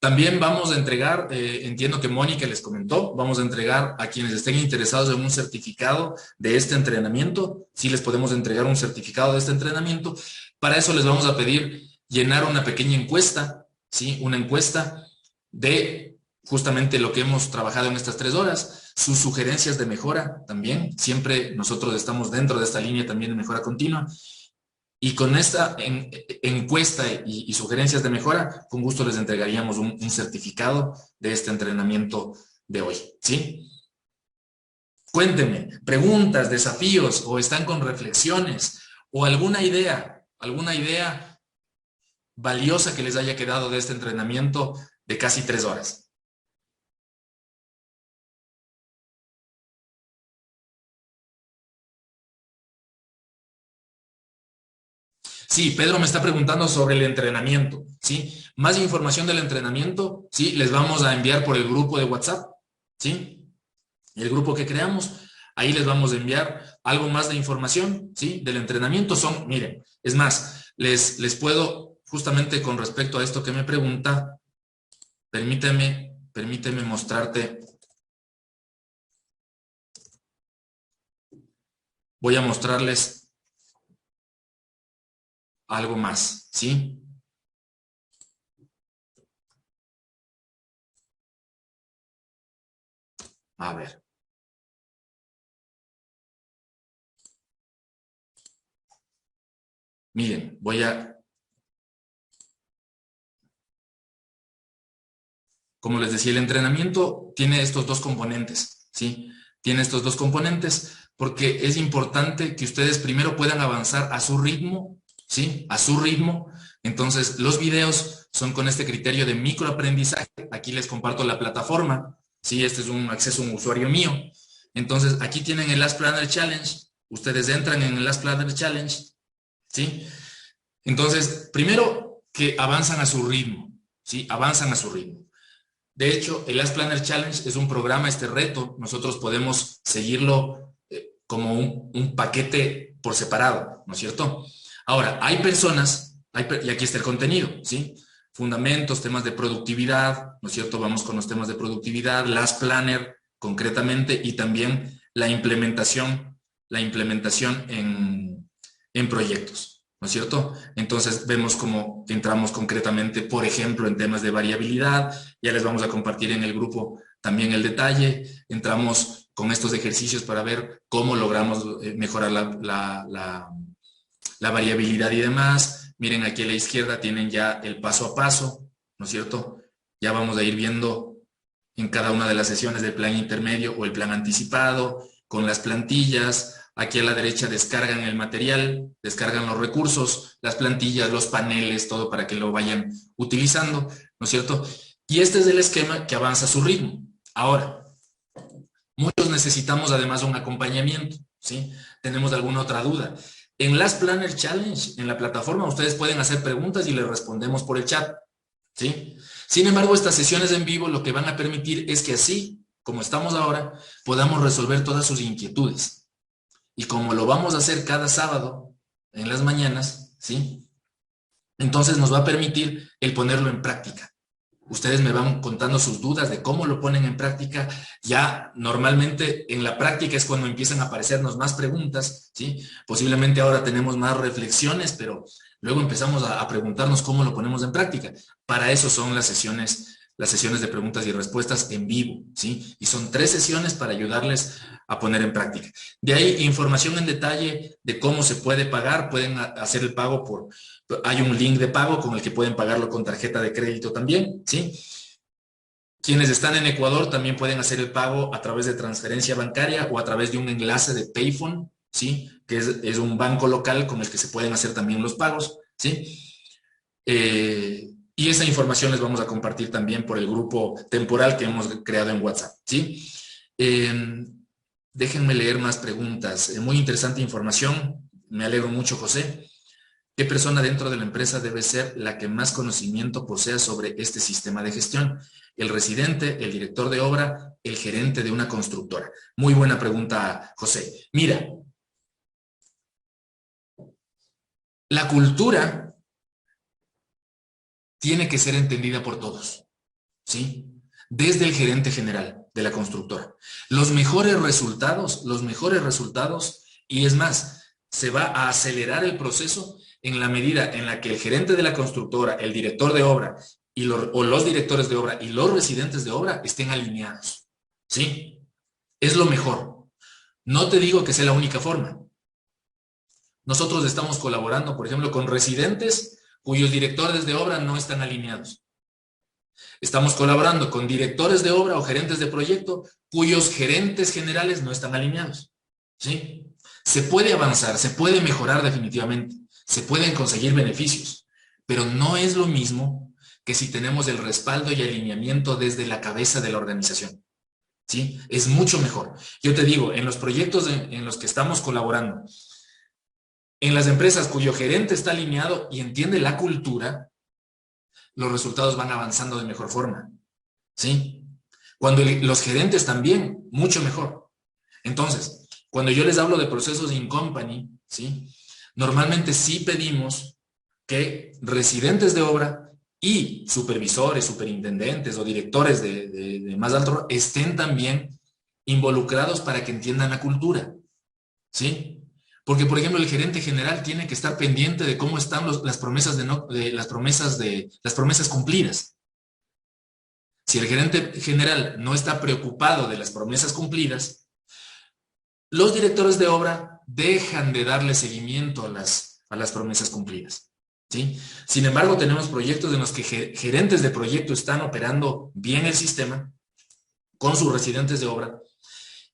Speaker 1: También vamos a entregar, entiendo que Mónica les comentó, vamos a entregar a quienes estén interesados en un certificado de este entrenamiento. Sí les podemos entregar un certificado de este entrenamiento. Para eso les vamos a pedir llenar una pequeña encuesta, ¿sí? Una encuesta de justamente lo que hemos trabajado en estas 3 horas, sus sugerencias de mejora también. Siempre nosotros estamos dentro de esta línea también de mejora continua. Y con esta encuesta y sugerencias de mejora, con gusto les entregaríamos un certificado de este entrenamiento de hoy, ¿sí? Cuéntenme, preguntas, desafíos, o están con reflexiones, o alguna idea valiosa que les haya quedado de este entrenamiento de casi 3 horas. Sí, Pedro me está preguntando sobre el entrenamiento, ¿sí? Más información del entrenamiento, ¿sí? Les vamos a enviar por el grupo de WhatsApp, ¿sí? El grupo que creamos, ahí les vamos a enviar algo más de información, ¿sí? Del entrenamiento. Miren, es más, les puedo, justamente con respecto a esto que me pregunta, permíteme mostrarte. Voy a mostrarles algo más, ¿sí? A ver. Miren, como les decía, el entrenamiento tiene estos 2 componentes, ¿sí? Tiene estos 2 componentes porque es importante que ustedes primero puedan avanzar a su ritmo, ¿sí? A su ritmo. Entonces, los videos son con este criterio de microaprendizaje. Aquí les comparto la plataforma, ¿sí? Este es un acceso a un usuario mío. Entonces, aquí tienen el Last Planner Challenge. Ustedes entran en el Last Planner Challenge, ¿sí? Entonces, primero que avanzan a su ritmo, ¿sí? Avanzan a su ritmo. De hecho, el Last Planner Challenge es un programa, este reto, nosotros podemos seguirlo como un paquete por separado, ¿no es cierto? Ahora, hay personas, y aquí está el contenido, ¿sí? Fundamentos, temas de productividad, ¿no es cierto? Vamos con los temas de productividad, Last Planner concretamente, y también la implementación en proyectos. ¿No es cierto? Entonces vemos cómo entramos concretamente, por ejemplo, en temas de variabilidad. Ya les vamos a compartir en el grupo también el detalle. Entramos con estos ejercicios para ver cómo logramos mejorar la variabilidad y demás. Miren, aquí a la izquierda tienen ya el paso a paso, ¿no es cierto? Ya vamos a ir viendo en cada una de las sesiones del plan intermedio o el plan anticipado, con las plantillas. Aquí a la derecha descargan el material, descargan los recursos, las plantillas, los paneles, todo para que lo vayan utilizando, ¿no es cierto? Y este es el esquema que avanza a su ritmo. Ahora, Muchos necesitamos además un acompañamiento, ¿sí? Tenemos alguna otra duda. En Last Planner Challenge, en la plataforma, ustedes pueden hacer preguntas y les respondemos por el chat, ¿sí? Sin embargo, estas sesiones en vivo lo que van a permitir es que así, como estamos ahora, podamos resolver todas sus inquietudes. Y como lo vamos a hacer cada sábado en las mañanas, ¿sí? Entonces nos va a permitir el ponerlo en práctica. Ustedes me van contando sus dudas de cómo lo ponen en práctica. Ya normalmente en la práctica es cuando empiezan a aparecernos más preguntas, ¿sí? Posiblemente ahora tenemos más reflexiones, pero luego empezamos a preguntarnos cómo lo ponemos en práctica. Para eso son las sesiones de preguntas y respuestas en vivo, ¿sí? Y son 3 sesiones para ayudarles a poner en práctica. De ahí información en detalle de cómo se puede pagar. Pueden hacer el pago hay un link de pago con el que pueden pagarlo con tarjeta de crédito también, ¿sí? Quienes están en Ecuador también pueden hacer el pago a través de transferencia bancaria o a través de un enlace de Payphone, ¿sí? Que es un banco local con el que se pueden hacer también los pagos, ¿sí? Y esa información les vamos a compartir también por el grupo temporal que hemos creado en WhatsApp, ¿sí? Déjenme leer más preguntas. Muy interesante información. Me alegro mucho, José. ¿Qué persona dentro de la empresa debe ser la que más conocimiento posea sobre este sistema de gestión? ¿El residente, el director de obra, el gerente de una constructora? Muy buena pregunta, José. Mira, la cultura tiene que ser entendida por todos, ¿sí? Desde el gerente general de la constructora. Los mejores resultados, y es más, se va a acelerar el proceso en la medida en la que el gerente de la constructora, el director de obra o los directores de obra y los residentes de obra estén alineados, ¿sí? Es lo mejor. No te digo que sea la única forma. Nosotros estamos colaborando, por ejemplo, con residentes cuyos directores de obra no están alineados. Estamos colaborando con directores de obra o gerentes de proyecto cuyos gerentes generales no están alineados, ¿sí? Se puede avanzar, se puede mejorar definitivamente, se pueden conseguir beneficios, pero no es lo mismo que si tenemos el respaldo y alineamiento desde la cabeza de la organización, ¿sí? Es mucho mejor. Yo te digo, en los proyectos en los que estamos colaborando, en las empresas cuyo gerente está alineado y entiende la cultura, los resultados van avanzando de mejor forma, ¿sí? Cuando los gerentes también, mucho mejor. Entonces, cuando yo les hablo de procesos in company, ¿sí? Normalmente sí pedimos que residentes de obra y supervisores, superintendentes o directores de más alto estén también involucrados para que entiendan la cultura, ¿sí? Porque, por ejemplo, el gerente general tiene que estar pendiente de cómo están las promesas las promesas cumplidas. Si el gerente general no está preocupado de las promesas cumplidas, los directores de obra dejan de darle seguimiento a las promesas cumplidas, ¿sí? Sin embargo, tenemos proyectos en los que gerentes de proyecto están operando bien el sistema con sus residentes de obra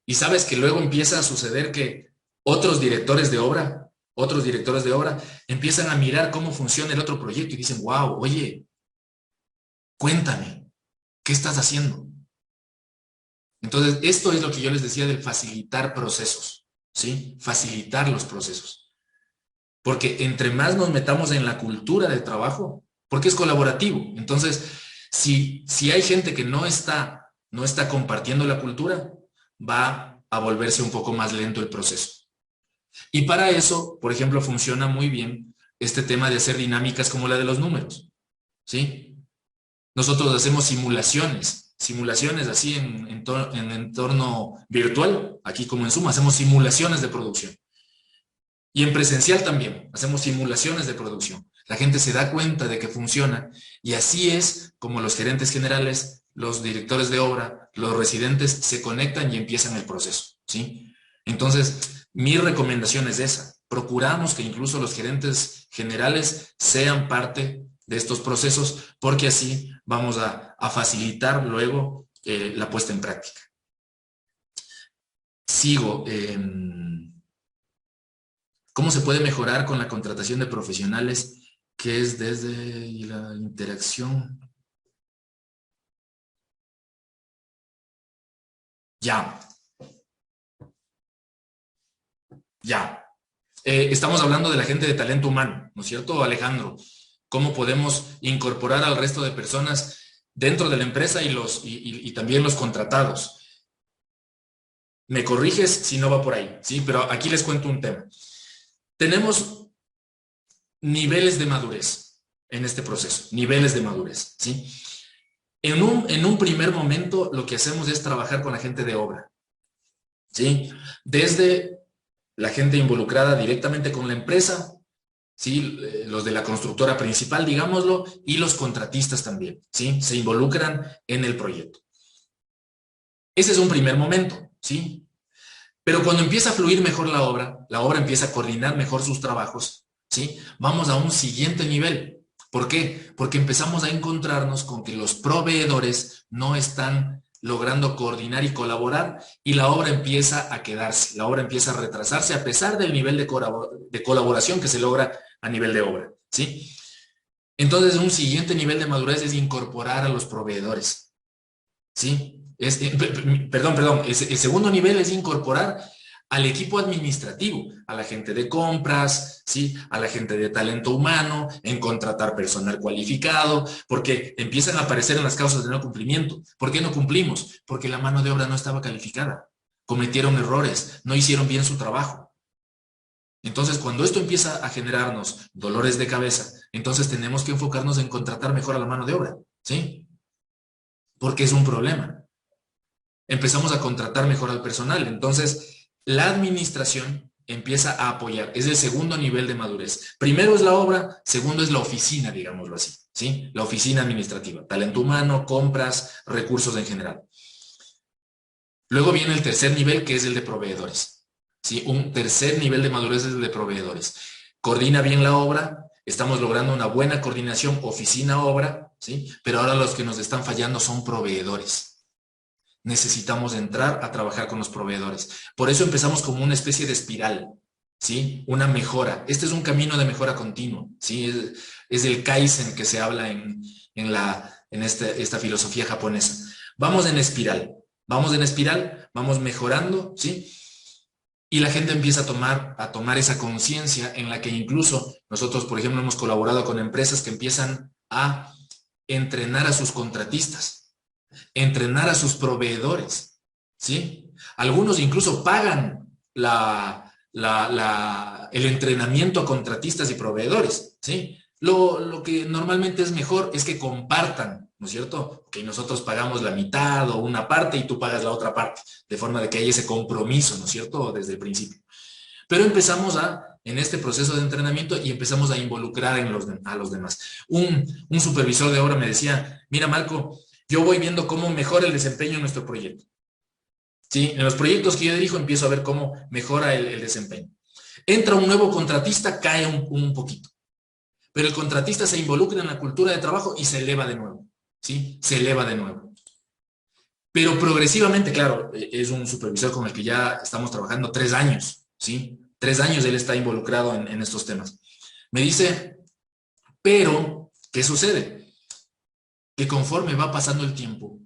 Speaker 1: y sabes que luego empieza a suceder que otros directores de obra empiezan a mirar cómo funciona el otro proyecto y dicen, wow, oye, cuéntame, ¿qué estás haciendo? Entonces, esto es lo que yo les decía del facilitar procesos, ¿sí? Facilitar los procesos. Porque entre más nos metamos en la cultura de trabajo, porque es colaborativo. Entonces, si hay gente que no está compartiendo la cultura, va a volverse un poco más lento el proceso. Y para eso, por ejemplo, funciona muy bien este tema de hacer dinámicas como la de los números, ¿sí? Nosotros hacemos simulaciones así en entorno virtual, aquí como en Zoom, hacemos simulaciones de producción. Y en presencial también, hacemos simulaciones de producción. La gente se da cuenta de que funciona y así es como los gerentes generales, los directores de obra, los residentes se conectan y empiezan el proceso, ¿sí? Entonces, mi recomendación es esa. Procuramos que incluso los gerentes generales sean parte de estos procesos porque así vamos a facilitar luego la puesta en práctica. Sigo. ¿Cómo se puede mejorar con la contratación de profesionales que es desde la interacción? Ya. Ya. Estamos hablando de la gente de talento humano, ¿no es cierto, Alejandro? ¿Cómo podemos incorporar al resto de personas dentro de la empresa y también los contratados? Me corriges si no va por ahí, ¿sí? Pero aquí les cuento un tema. Tenemos niveles de madurez en este proceso, niveles de madurez, ¿sí? En un primer momento lo que hacemos es trabajar con la gente de obra, ¿sí? Desde la gente involucrada directamente con la empresa, ¿sí? Los de la constructora principal, digámoslo, y los contratistas también, ¿sí? Se involucran en el proyecto. Ese es un primer momento, ¿sí? Pero cuando empieza a fluir mejor la obra empieza a coordinar mejor sus trabajos, ¿sí? Vamos a un siguiente nivel. ¿Por qué? Porque empezamos a encontrarnos con que los proveedores no están logrando coordinar y colaborar y la obra empieza a quedarse, la obra empieza a retrasarse a pesar del nivel de colaboración que se logra a nivel de obra, ¿sí? Entonces, un siguiente nivel de madurez es incorporar a los proveedores, ¿sí? Perdón, el segundo nivel es incorporar al equipo administrativo, a la gente de compras, ¿sí? A la gente de talento humano, en contratar personal cualificado, porque empiezan a aparecer en las causas de no cumplimiento. ¿Por qué no cumplimos? Porque la mano de obra no estaba calificada, cometieron errores, no hicieron bien su trabajo. Entonces, cuando esto empieza a generarnos dolores de cabeza, entonces tenemos que enfocarnos en contratar mejor a la mano de obra, ¿sí? Porque es un problema. Empezamos a contratar mejor al personal. Entonces, la administración empieza a apoyar. Es el segundo nivel de madurez. Primero es la obra, segundo es la oficina, digámoslo así, ¿sí? La oficina administrativa, talento humano, compras, recursos en general. Luego viene el tercer nivel, que es el de proveedores, ¿sí? Un tercer nivel de madurez es el de proveedores. Coordina bien la obra, estamos logrando una buena coordinación oficina-obra, ¿sí? Pero ahora los que nos están fallando son proveedores. Necesitamos entrar a trabajar con los proveedores. Por eso empezamos como una especie de espiral, ¿sí? Una mejora. Este es un camino de mejora continuo, ¿sí? Es el Kaizen que se habla en esta filosofía japonesa. Vamos en espiral, vamos mejorando, ¿sí? Y la gente empieza a tomar esa conciencia en la que incluso nosotros, por ejemplo, hemos colaborado con empresas que empiezan a entrenar a sus contratistas, entrenar a sus proveedores, ¿sí? Algunos incluso pagan el entrenamiento a contratistas y proveedores, ¿sí? Lo que normalmente es mejor es que compartan, ¿no es cierto? Que nosotros pagamos la mitad o una parte y tú pagas la otra parte, de forma de que haya ese compromiso, ¿no es cierto? Desde el principio. Pero empezamos en este proceso de entrenamiento y empezamos a involucrar a los demás. Un supervisor de obra me decía, mira Marco, yo voy viendo cómo mejora el desempeño en nuestro proyecto. ¿Sí? En los proyectos que yo dirijo empiezo a ver cómo mejora el desempeño. Entra un nuevo contratista, cae un poquito. Pero el contratista se involucra en la cultura de trabajo y se eleva de nuevo. ¿Sí? Se eleva de nuevo. Pero progresivamente, claro, es un supervisor con el que ya estamos trabajando 3 años. ¿Sí? 3 años él está involucrado en estos temas. Me dice, pero, ¿qué sucede? Que conforme va pasando el tiempo,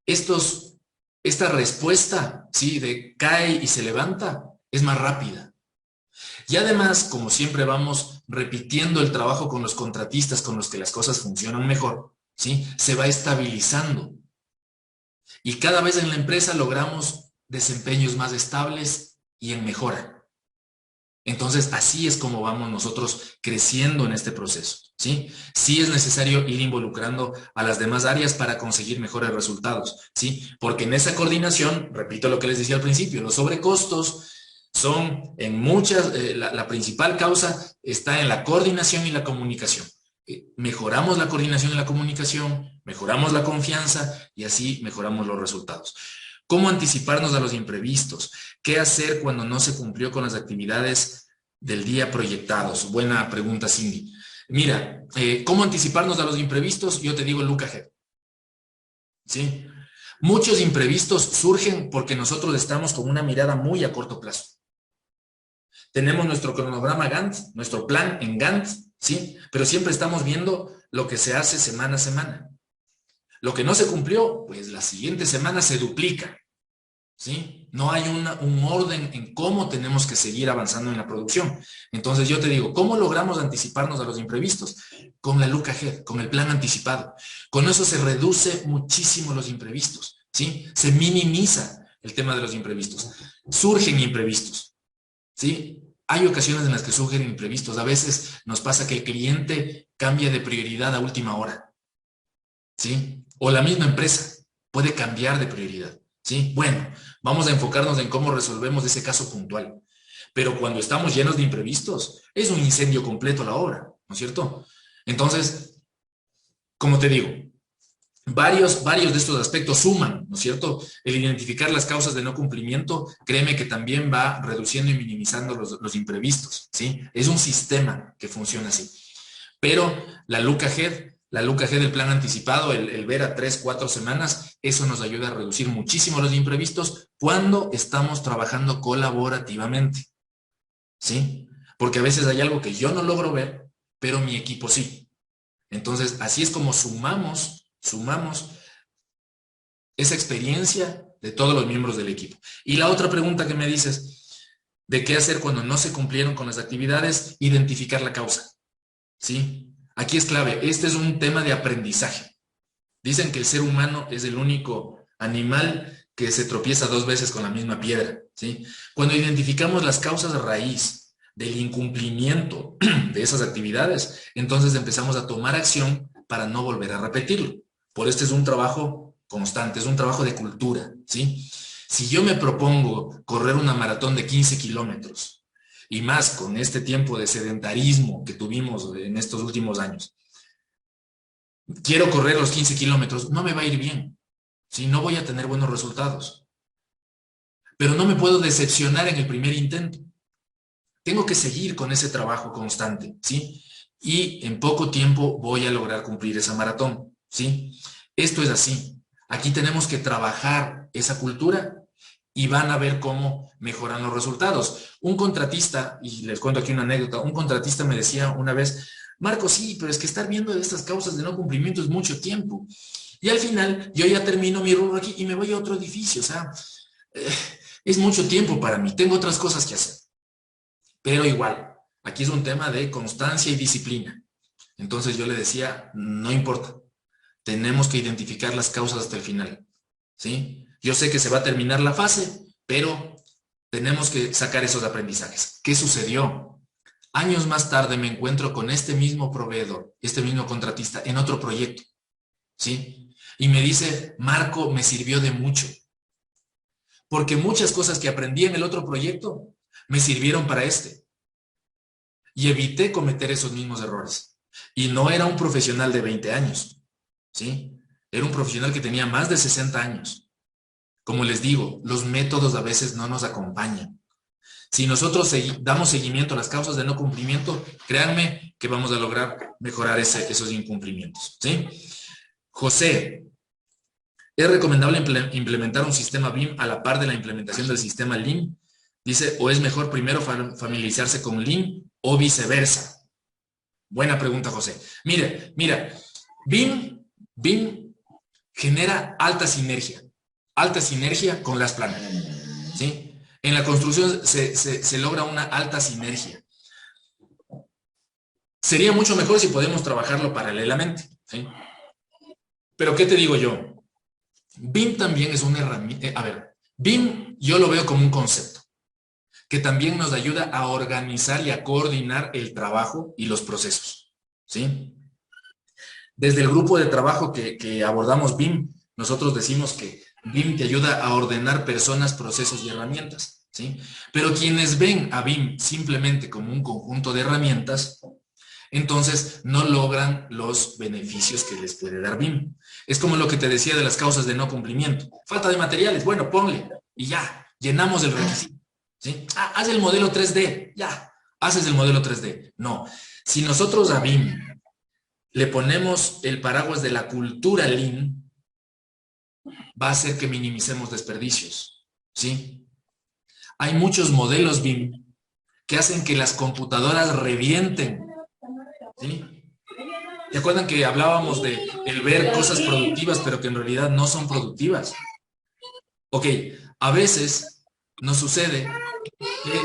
Speaker 1: esta respuesta, ¿sí? De cae y se levanta, es más rápida. Y además, como siempre vamos repitiendo el trabajo con los contratistas con los que las cosas funcionan mejor, ¿sí? Se va estabilizando. Y cada vez en la empresa logramos desempeños más estables y en mejora. Entonces, así es como vamos nosotros creciendo en este proceso, ¿sí? Sí es necesario ir involucrando a las demás áreas para conseguir mejores resultados, ¿sí? Porque en esa coordinación, repito lo que les decía al principio, los sobrecostos son en muchas, la principal causa está en la coordinación y la comunicación. Mejoramos la coordinación y la comunicación, mejoramos la confianza y así mejoramos los resultados. ¿Cómo anticiparnos a los imprevistos? ¿Qué hacer cuando no se cumplió con las actividades del día proyectados? Buena pregunta, Cindy. Mira, ¿cómo anticiparnos a los imprevistos? Yo te digo el Look Ahead. ¿Sí? Muchos imprevistos surgen porque nosotros estamos con una mirada muy a corto plazo. Tenemos nuestro cronograma Gantt, nuestro plan en Gantt, ¿sí? Pero siempre estamos viendo lo que se hace semana a semana. Lo que no se cumplió, pues la siguiente semana se duplica. ¿sí? No hay un orden en cómo tenemos que seguir avanzando en la producción. Entonces yo te digo, ¿cómo logramos anticiparnos a los imprevistos? Con la look ahead, con el plan anticipado. Con eso se reduce muchísimo los imprevistos, ¿sí? Se minimiza el tema de los imprevistos. Surgen imprevistos, ¿sí? Hay ocasiones en las que surgen imprevistos. A veces nos pasa que el cliente cambia de prioridad a última hora, ¿sí? O la misma empresa puede cambiar de prioridad, ¿sí? Bueno, vamos a enfocarnos en cómo resolvemos ese caso puntual. Pero cuando estamos llenos de imprevistos, es un incendio completo la obra, ¿no es cierto? Entonces, como te digo, varios de estos aspectos suman, ¿no es cierto? El identificar las causas de no cumplimiento, créeme que también va reduciendo y minimizando los imprevistos, ¿sí? Es un sistema que funciona así. Pero la look ahead del plan anticipado, el ver a 3, 4 semanas, eso nos ayuda a reducir muchísimo los imprevistos cuando estamos trabajando colaborativamente, ¿sí? Porque a veces hay algo que yo no logro ver, pero mi equipo sí. Entonces, así es como sumamos esa experiencia de todos los miembros del equipo. Y la otra pregunta que me dices, de qué hacer cuando no se cumplieron con las actividades, identificar la causa, ¿sí? Aquí es clave, este es un tema de aprendizaje. Dicen que el ser humano es el único animal que se tropieza 2 veces con la misma piedra, ¿sí? Cuando identificamos las causas de raíz del incumplimiento de esas actividades, entonces empezamos a tomar acción para no volver a repetirlo. Por este es un trabajo constante, es un trabajo de cultura, ¿sí? Si yo me propongo correr una maratón de 15 kilómetros, y más con este tiempo de sedentarismo que tuvimos en estos últimos años, quiero correr los 15 kilómetros, no me va a ir bien, ¿sí? No voy a tener buenos resultados. Pero no me puedo decepcionar en el primer intento. Tengo que seguir con ese trabajo constante, ¿sí? Y en poco tiempo voy a lograr cumplir esa maratón, ¿sí? Esto es así. Aquí tenemos que trabajar esa cultura y van a ver cómo mejoran los resultados. Un contratista, y les cuento aquí una anécdota, un contratista me decía una vez, Marco, sí, pero es que estar viendo estas causas de no cumplimiento es mucho tiempo. Y al final yo ya termino mi rubro aquí y me voy a otro edificio, o sea, eh, es mucho tiempo para mí, tengo otras cosas que hacer. Pero igual, aquí es un tema de constancia y disciplina. Entonces yo le decía, no importa, tenemos que identificar las causas hasta el final, ¿sí? Yo sé que se va a terminar la fase, pero tenemos que sacar esos aprendizajes. ¿Qué sucedió? Años más tarde me encuentro con este mismo proveedor, este mismo contratista, en otro proyecto, ¿sí? Y me dice, Marco, me sirvió de mucho, porque muchas cosas que aprendí en el otro proyecto me sirvieron para este. Y evité cometer esos mismos errores. Y no era un profesional de 20 años, ¿sí? Era un profesional que tenía más de 60 años. Como les digo, los métodos a veces no nos acompañan. Si nosotros damos seguimiento a las causas de no cumplimiento, créanme que vamos a lograr mejorar esos incumplimientos, ¿sí? José, ¿es recomendable implementar un sistema BIM a la par de la implementación del sistema Lean? Dice, ¿o es mejor primero familiarizarse con Lean o viceversa? Buena pregunta, José. Mira, BIM genera alta sinergia con las plantas, ¿sí? En la construcción se logra una alta sinergia. Sería mucho mejor si podemos trabajarlo paralelamente, ¿sí? Pero ¿qué te digo yo? BIM también es una herramienta. A ver, BIM yo lo veo como un concepto que también nos ayuda a organizar y a coordinar el trabajo y los procesos, ¿sí? Desde el grupo de trabajo que abordamos BIM, nosotros decimos que BIM te ayuda a ordenar personas, procesos y herramientas, ¿sí? Pero quienes ven a BIM simplemente como un conjunto de herramientas, entonces no logran los beneficios que les puede dar BIM. Es como lo que te decía de las causas de no cumplimiento. Falta de materiales, bueno, ponle y ya, llenamos el requisito, ¿sí? Ah, haz el modelo 3D, ya, haces el modelo 3D. No, si nosotros a BIM le ponemos el paraguas de la cultura Lean, va a hacer que minimicemos desperdicios, ¿sí? Hay muchos modelos BIM que hacen que las computadoras revienten, ¿sí? ¿Te acuerdan que hablábamos de el ver cosas productivas, pero que en realidad no son productivas? Ok, A veces nos sucede que,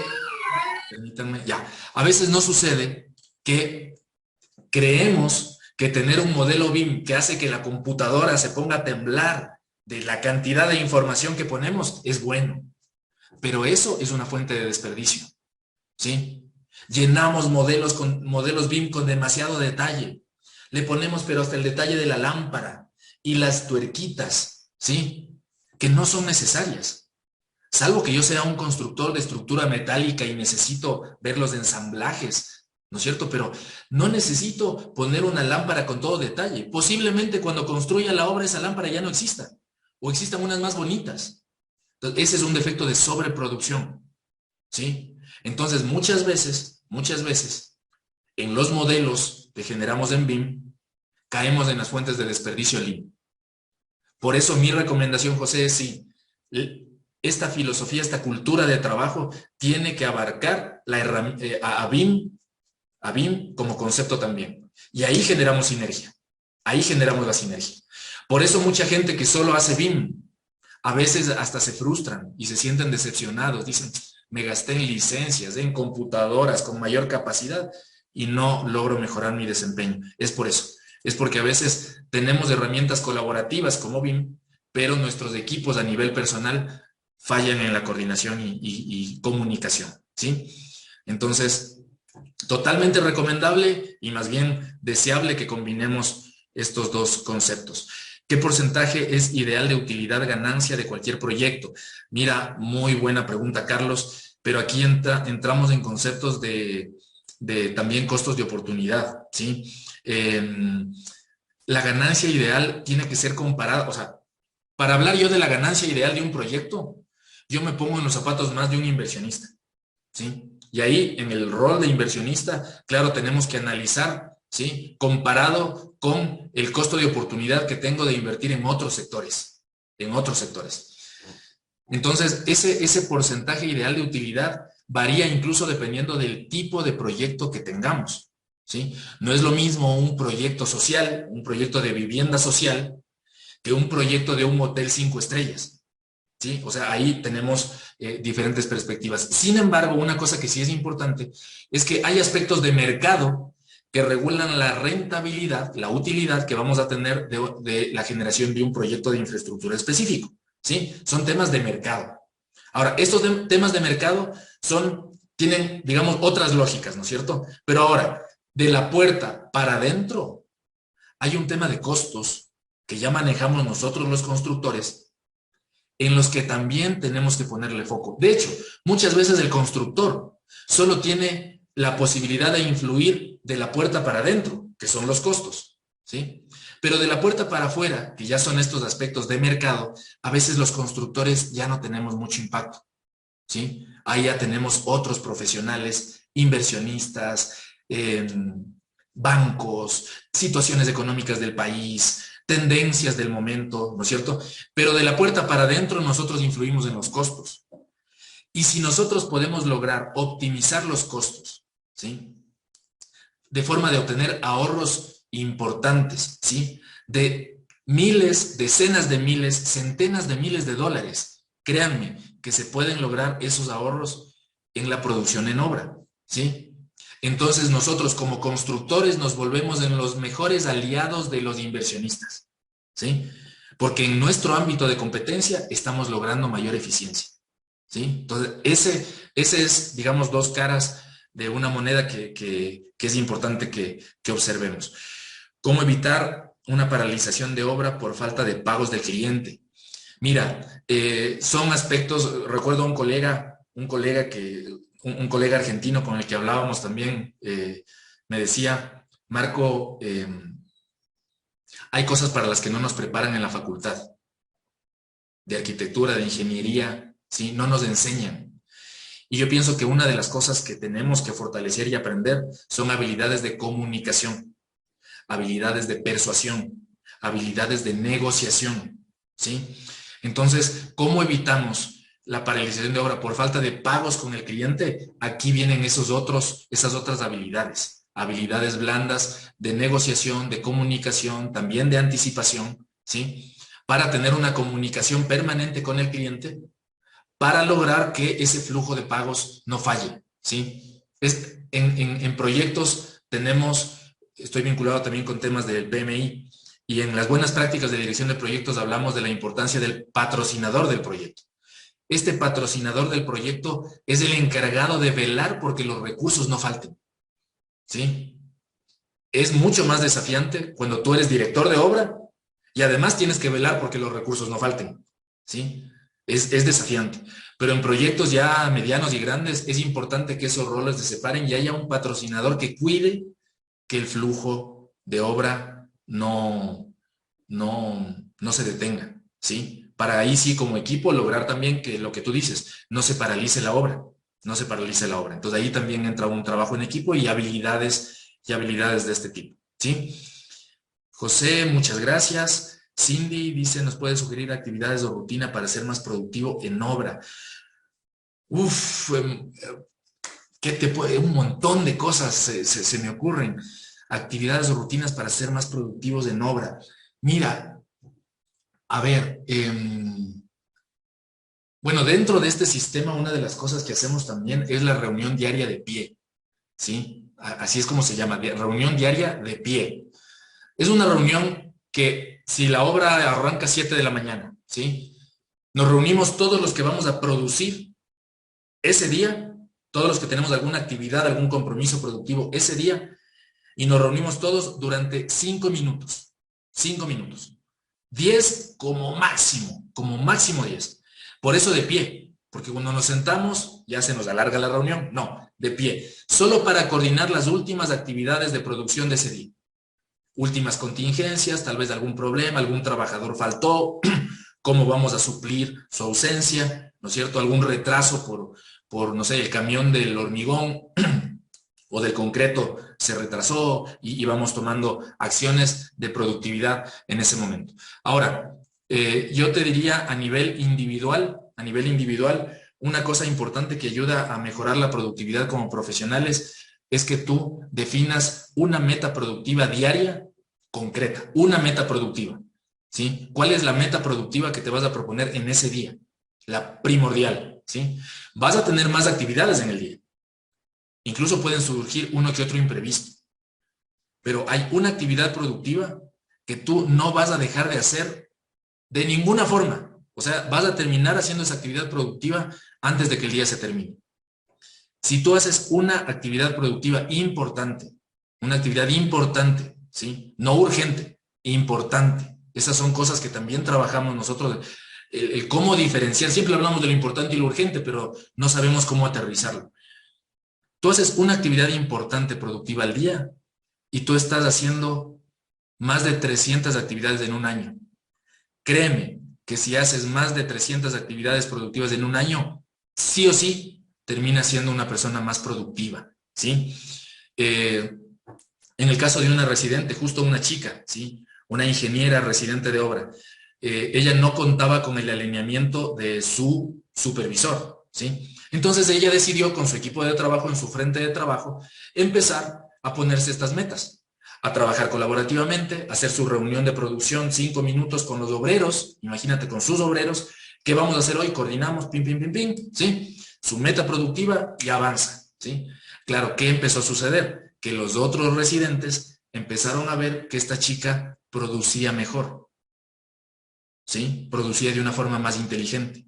Speaker 1: permítanme, ya, a veces nos sucede que creemos que tener un modelo BIM que hace que la computadora se ponga a temblar de la cantidad de información que ponemos es bueno, pero eso es una fuente de desperdicio, ¿sí? Llenamos modelos BIM con demasiado detalle, le ponemos pero hasta el detalle de la lámpara y las tuerquitas, ¿sí? Que no son necesarias. Salvo que yo sea un constructor de estructura metálica y necesito ver los ensamblajes, ¿no es cierto? Pero no necesito poner una lámpara con todo detalle. Posiblemente cuando construya la obra esa lámpara ya no exista, o existan unas más bonitas. Entonces, ese es un defecto de sobreproducción, ¿sí? Entonces, muchas veces, en los modelos que generamos en BIM, caemos en las fuentes de desperdicio Lean. Por eso mi recomendación, José, es sí, esta filosofía, esta cultura de trabajo tiene que abarcar a BIM como concepto también. Y ahí generamos sinergia. Ahí generamos la sinergia. Por eso mucha gente que solo hace BIM, a veces hasta se frustran y se sienten decepcionados. Dicen, me gasté en licencias, en computadoras con mayor capacidad y no logro mejorar mi desempeño. Es por eso. Es porque a veces tenemos herramientas colaborativas como BIM, pero nuestros equipos a nivel personal fallan en la coordinación y comunicación, ¿sí? Entonces, totalmente recomendable y más bien deseable que combinemos estos dos conceptos. ¿Qué porcentaje es ideal de utilidad-ganancia de cualquier proyecto? Mira, muy buena pregunta, Carlos, pero aquí entramos en conceptos de también costos de oportunidad, ¿sí? La ganancia ideal tiene que ser comparada, o sea, para hablar yo de la ganancia ideal de un proyecto, yo me pongo en los zapatos más de un inversionista, ¿sí? Y ahí, en el rol de inversionista, claro, tenemos que analizar, ¿sí? Comparado con el costo de oportunidad que tengo de invertir en otros sectores, en otros sectores. Entonces, ese porcentaje ideal de utilidad varía incluso dependiendo del tipo de proyecto que tengamos, ¿sí? No es lo mismo un proyecto social, un proyecto de vivienda social, que un proyecto de un hotel 5 estrellas. ¿Sí? O sea, ahí tenemos diferentes perspectivas. Sin embargo, una cosa que sí es importante es que hay aspectos de mercado que regulan la rentabilidad, la utilidad que vamos a tener de la generación de un proyecto de infraestructura específico. ¿Sí? Son temas de mercado. Ahora, estos temas de mercado tienen, digamos, otras lógicas, ¿no es cierto? Pero ahora, de la puerta para adentro, hay un tema de costos que ya manejamos nosotros los constructores, en los que también tenemos que ponerle foco. De hecho, muchas veces el constructor solo tiene la posibilidad de influir de la puerta para adentro, que son los costos, ¿sí? Pero de la puerta para afuera, que ya son estos aspectos de mercado, a veces los constructores ya no tenemos mucho impacto, ¿sí? Ahí ya tenemos otros profesionales, inversionistas, bancos, situaciones económicas del país, tendencias del momento, ¿no es cierto? Pero de la puerta para adentro nosotros influimos en los costos. Y si nosotros podemos lograr optimizar los costos, ¿sí? De forma de obtener ahorros importantes, ¿sí? De miles, decenas de miles, centenas de miles de dólares. Créanme que se pueden lograr esos ahorros en la producción en obra, ¿sí? Entonces nosotros como constructores nos volvemos en los mejores aliados de los inversionistas, ¿sí? Porque en nuestro ámbito de competencia estamos logrando mayor eficiencia, ¿sí? Entonces, ese es, digamos, dos caras de una moneda que es importante que observemos. ¿Cómo evitar una paralización de obra por falta de pagos del cliente? Mira, son aspectos, recuerdo a un colega argentino con el que hablábamos también, me decía, Marco, hay cosas para las que no nos preparan en la facultad, de arquitectura, de ingeniería, ¿sí? No nos enseñan. Y yo pienso que una de las cosas que tenemos que fortalecer y aprender son habilidades de comunicación, habilidades de persuasión, habilidades de negociación, ¿sí? Entonces, ¿cómo evitamos la paralización de obra por falta de pagos con el cliente? Aquí vienen esas otras habilidades, habilidades blandas de negociación, de comunicación, también de anticipación, ¿sí? Para tener una comunicación permanente con el cliente para lograr que ese flujo de pagos no falle, ¿sí? En proyectos estoy vinculado también con temas del PMI, y en las buenas prácticas de dirección de proyectos hablamos de la importancia del patrocinador del proyecto. Este patrocinador del proyecto es el encargado de velar porque los recursos no falten, ¿sí? Es mucho más desafiante cuando tú eres director de obra y además tienes que velar porque los recursos no falten, ¿sí? Es desafiante. Pero en proyectos ya medianos y grandes es importante que esos roles se separen y haya un patrocinador que cuide que el flujo de obra no se detenga, ¿sí? Para ahí sí, como equipo, lograr también que lo que tú dices, no se paralice la obra, no se paralice la obra. Entonces ahí también entra un trabajo en equipo y habilidades de este tipo, ¿sí? José, muchas gracias. Cindy dice, ¿nos puede sugerir actividades o rutina para ser más productivo en obra? Uf, un montón de cosas se me ocurren. Actividades o rutinas para ser más productivos en obra. Mira, a ver, bueno, dentro de este sistema, una de las cosas que hacemos también es la reunión diaria de pie, ¿sí? Así es como se llama, reunión diaria de pie. Es una reunión que si la obra arranca a 7 de la mañana, ¿sí? Nos reunimos todos los que vamos a producir ese día, todos los que tenemos alguna actividad, algún compromiso productivo ese día, y nos reunimos todos durante 5 minutos. 5 minutos. 10 como máximo 10. Por eso de pie, porque cuando nos sentamos ya se nos alarga la reunión. No, de pie. Solo para coordinar las últimas actividades de producción de ese día. Últimas contingencias, tal vez algún problema, algún trabajador faltó, cómo vamos a suplir su ausencia, ¿no es cierto? Algún retraso no sé, el camión del hormigón o del concreto se retrasó y vamos tomando acciones de productividad en ese momento. Ahora, yo te diría a nivel individual, una cosa importante que ayuda a mejorar la productividad como profesionales es que tú definas una meta productiva diaria concreta, una meta productiva, ¿sí? ¿Cuál es la meta productiva que te vas a proponer en ese día? La primordial, ¿sí? Vas a tener más actividades en el día. Incluso pueden surgir uno que otro imprevisto. Pero hay una actividad productiva que tú no vas a dejar de hacer de ninguna forma. O sea, vas a terminar haciendo esa actividad productiva antes de que el día se termine. Si tú haces una actividad productiva importante, ¿sí? No urgente, importante. Esas son cosas que también trabajamos nosotros, el cómo diferenciar. Siempre hablamos de lo importante y lo urgente, pero no sabemos cómo aterrizarlo. Tú haces una actividad importante, productiva al día, y tú estás haciendo más de 300 actividades en un año. Créeme que si haces más de 300 actividades productivas en un año, sí o sí, terminas siendo una persona más productiva, ¿sí? En el caso de una residente, justo una chica, ¿sí? Una ingeniera residente de obra, ella no contaba con el alineamiento de su supervisor, ¿sí? Entonces ella decidió con su equipo de trabajo, en su frente de trabajo, empezar a ponerse estas metas, a trabajar colaborativamente, a hacer su reunión de producción 5 minutos con los obreros, imagínate con sus obreros, ¿qué vamos a hacer hoy? Coordinamos, pim, pim, pim, pim, ¿sí? Su meta productiva y avanza, ¿sí? Claro, ¿qué empezó a suceder? Que los otros residentes empezaron a ver que esta chica producía mejor, ¿sí? Producía de una forma más inteligente.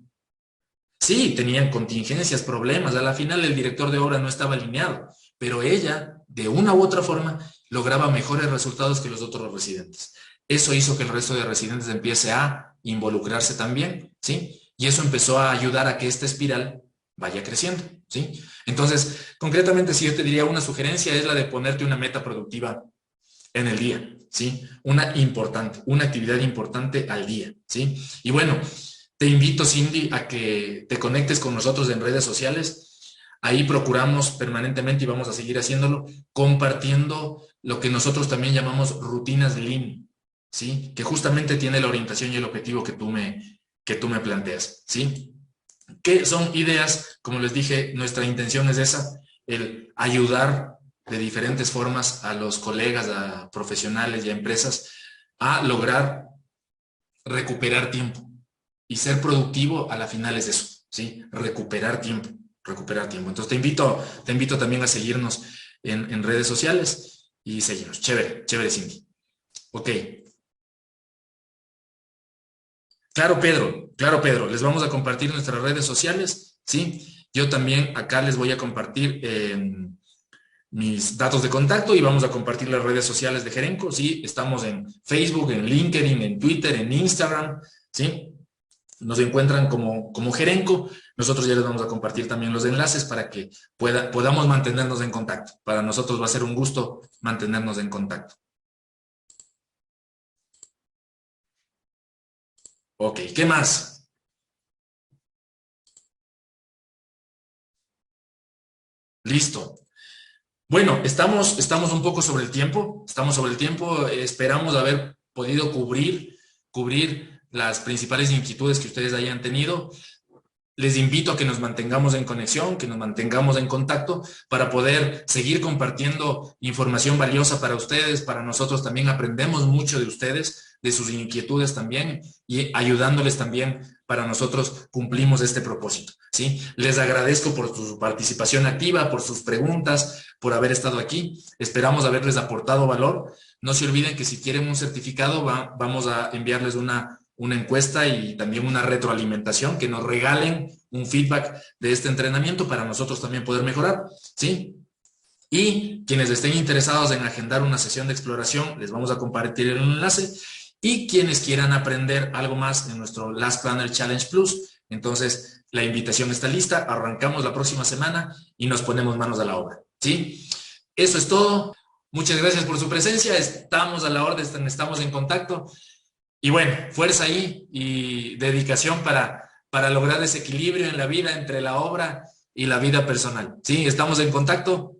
Speaker 1: Sí, tenían contingencias, problemas. A la final el director de obra no estaba alineado, pero ella, de una u otra forma, lograba mejores resultados que los otros residentes. Eso hizo que el resto de residentes empiece a involucrarse también, ¿sí? Y eso empezó a ayudar a que esta espiral vaya creciendo, ¿sí? Entonces, concretamente, si yo te diría una sugerencia, es la de ponerte una meta productiva en el día, ¿sí? Una actividad importante al día, ¿sí? Y bueno, te invito, Cindy, a que te conectes con nosotros en redes sociales. Ahí procuramos permanentemente y vamos a seguir haciéndolo, compartiendo lo que nosotros también llamamos rutinas Lean, ¿sí? Que justamente tiene la orientación y el objetivo que tú me planteas, ¿sí? Que son ideas, como les dije, nuestra intención es esa, el ayudar de diferentes formas a los colegas, a profesionales y a empresas a lograr recuperar tiempo y ser productivo a la final es eso, ¿sí? Recuperar tiempo, recuperar tiempo. Entonces te invito también a seguirnos en redes sociales y seguirnos. Chévere, chévere, Cindy. Ok. Claro, Pedro, les vamos a compartir nuestras redes sociales, ¿sí? Yo también acá les voy a compartir mis datos de contacto y vamos a compartir las redes sociales de Gerenco, ¿sí? Estamos en Facebook, en LinkedIn, en Twitter, en Instagram, ¿sí? Nos encuentran como Gerenco. Nosotros ya les vamos a compartir también los enlaces para que podamos mantenernos en contacto. Para nosotros va a ser un gusto mantenernos en contacto. Ok, ¿qué más? Listo. Bueno, estamos un poco sobre el tiempo, esperamos haber podido cubrir las principales inquietudes que ustedes hayan tenido. Les invito a que nos mantengamos en conexión, que nos mantengamos en contacto para poder seguir compartiendo información valiosa para ustedes, para nosotros también aprendemos mucho de ustedes, de sus inquietudes también y ayudándoles también para nosotros cumplimos este propósito, ¿sí? Les agradezco por su participación activa, por sus preguntas, por haber estado aquí. Esperamos haberles aportado valor. No se olviden que si quieren un certificado, vamos a enviarles una encuesta y también una retroalimentación, que nos regalen un feedback de este entrenamiento para nosotros también poder mejorar, ¿sí? Y quienes estén interesados en agendar una sesión de exploración, les vamos a compartir el enlace. Y quienes quieran aprender algo más en nuestro Last Planner Challenge Plus, entonces la invitación está lista, arrancamos la próxima semana y nos ponemos manos a la obra, ¿sí? Eso es todo. Muchas gracias por su presencia. Estamos a la orden, estamos en contacto. Y bueno, fuerza ahí y dedicación para lograr ese equilibrio en la vida entre la obra y la vida personal. Sí, estamos en contacto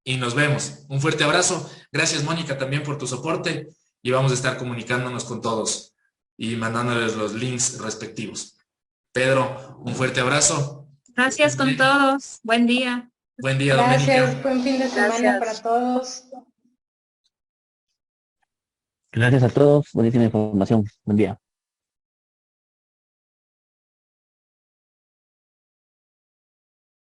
Speaker 1: y nos vemos. Un fuerte abrazo. Gracias, Mónica, también por tu soporte y vamos a estar comunicándonos con todos y mandándoles los links respectivos. Pedro, un fuerte abrazo.
Speaker 2: Gracias con todos. Buen día.
Speaker 1: Buen día,
Speaker 3: Gracias,
Speaker 1: Doménica.
Speaker 3: buen fin de semana para todos.
Speaker 4: Gracias a todos, buenísima información. Buen día.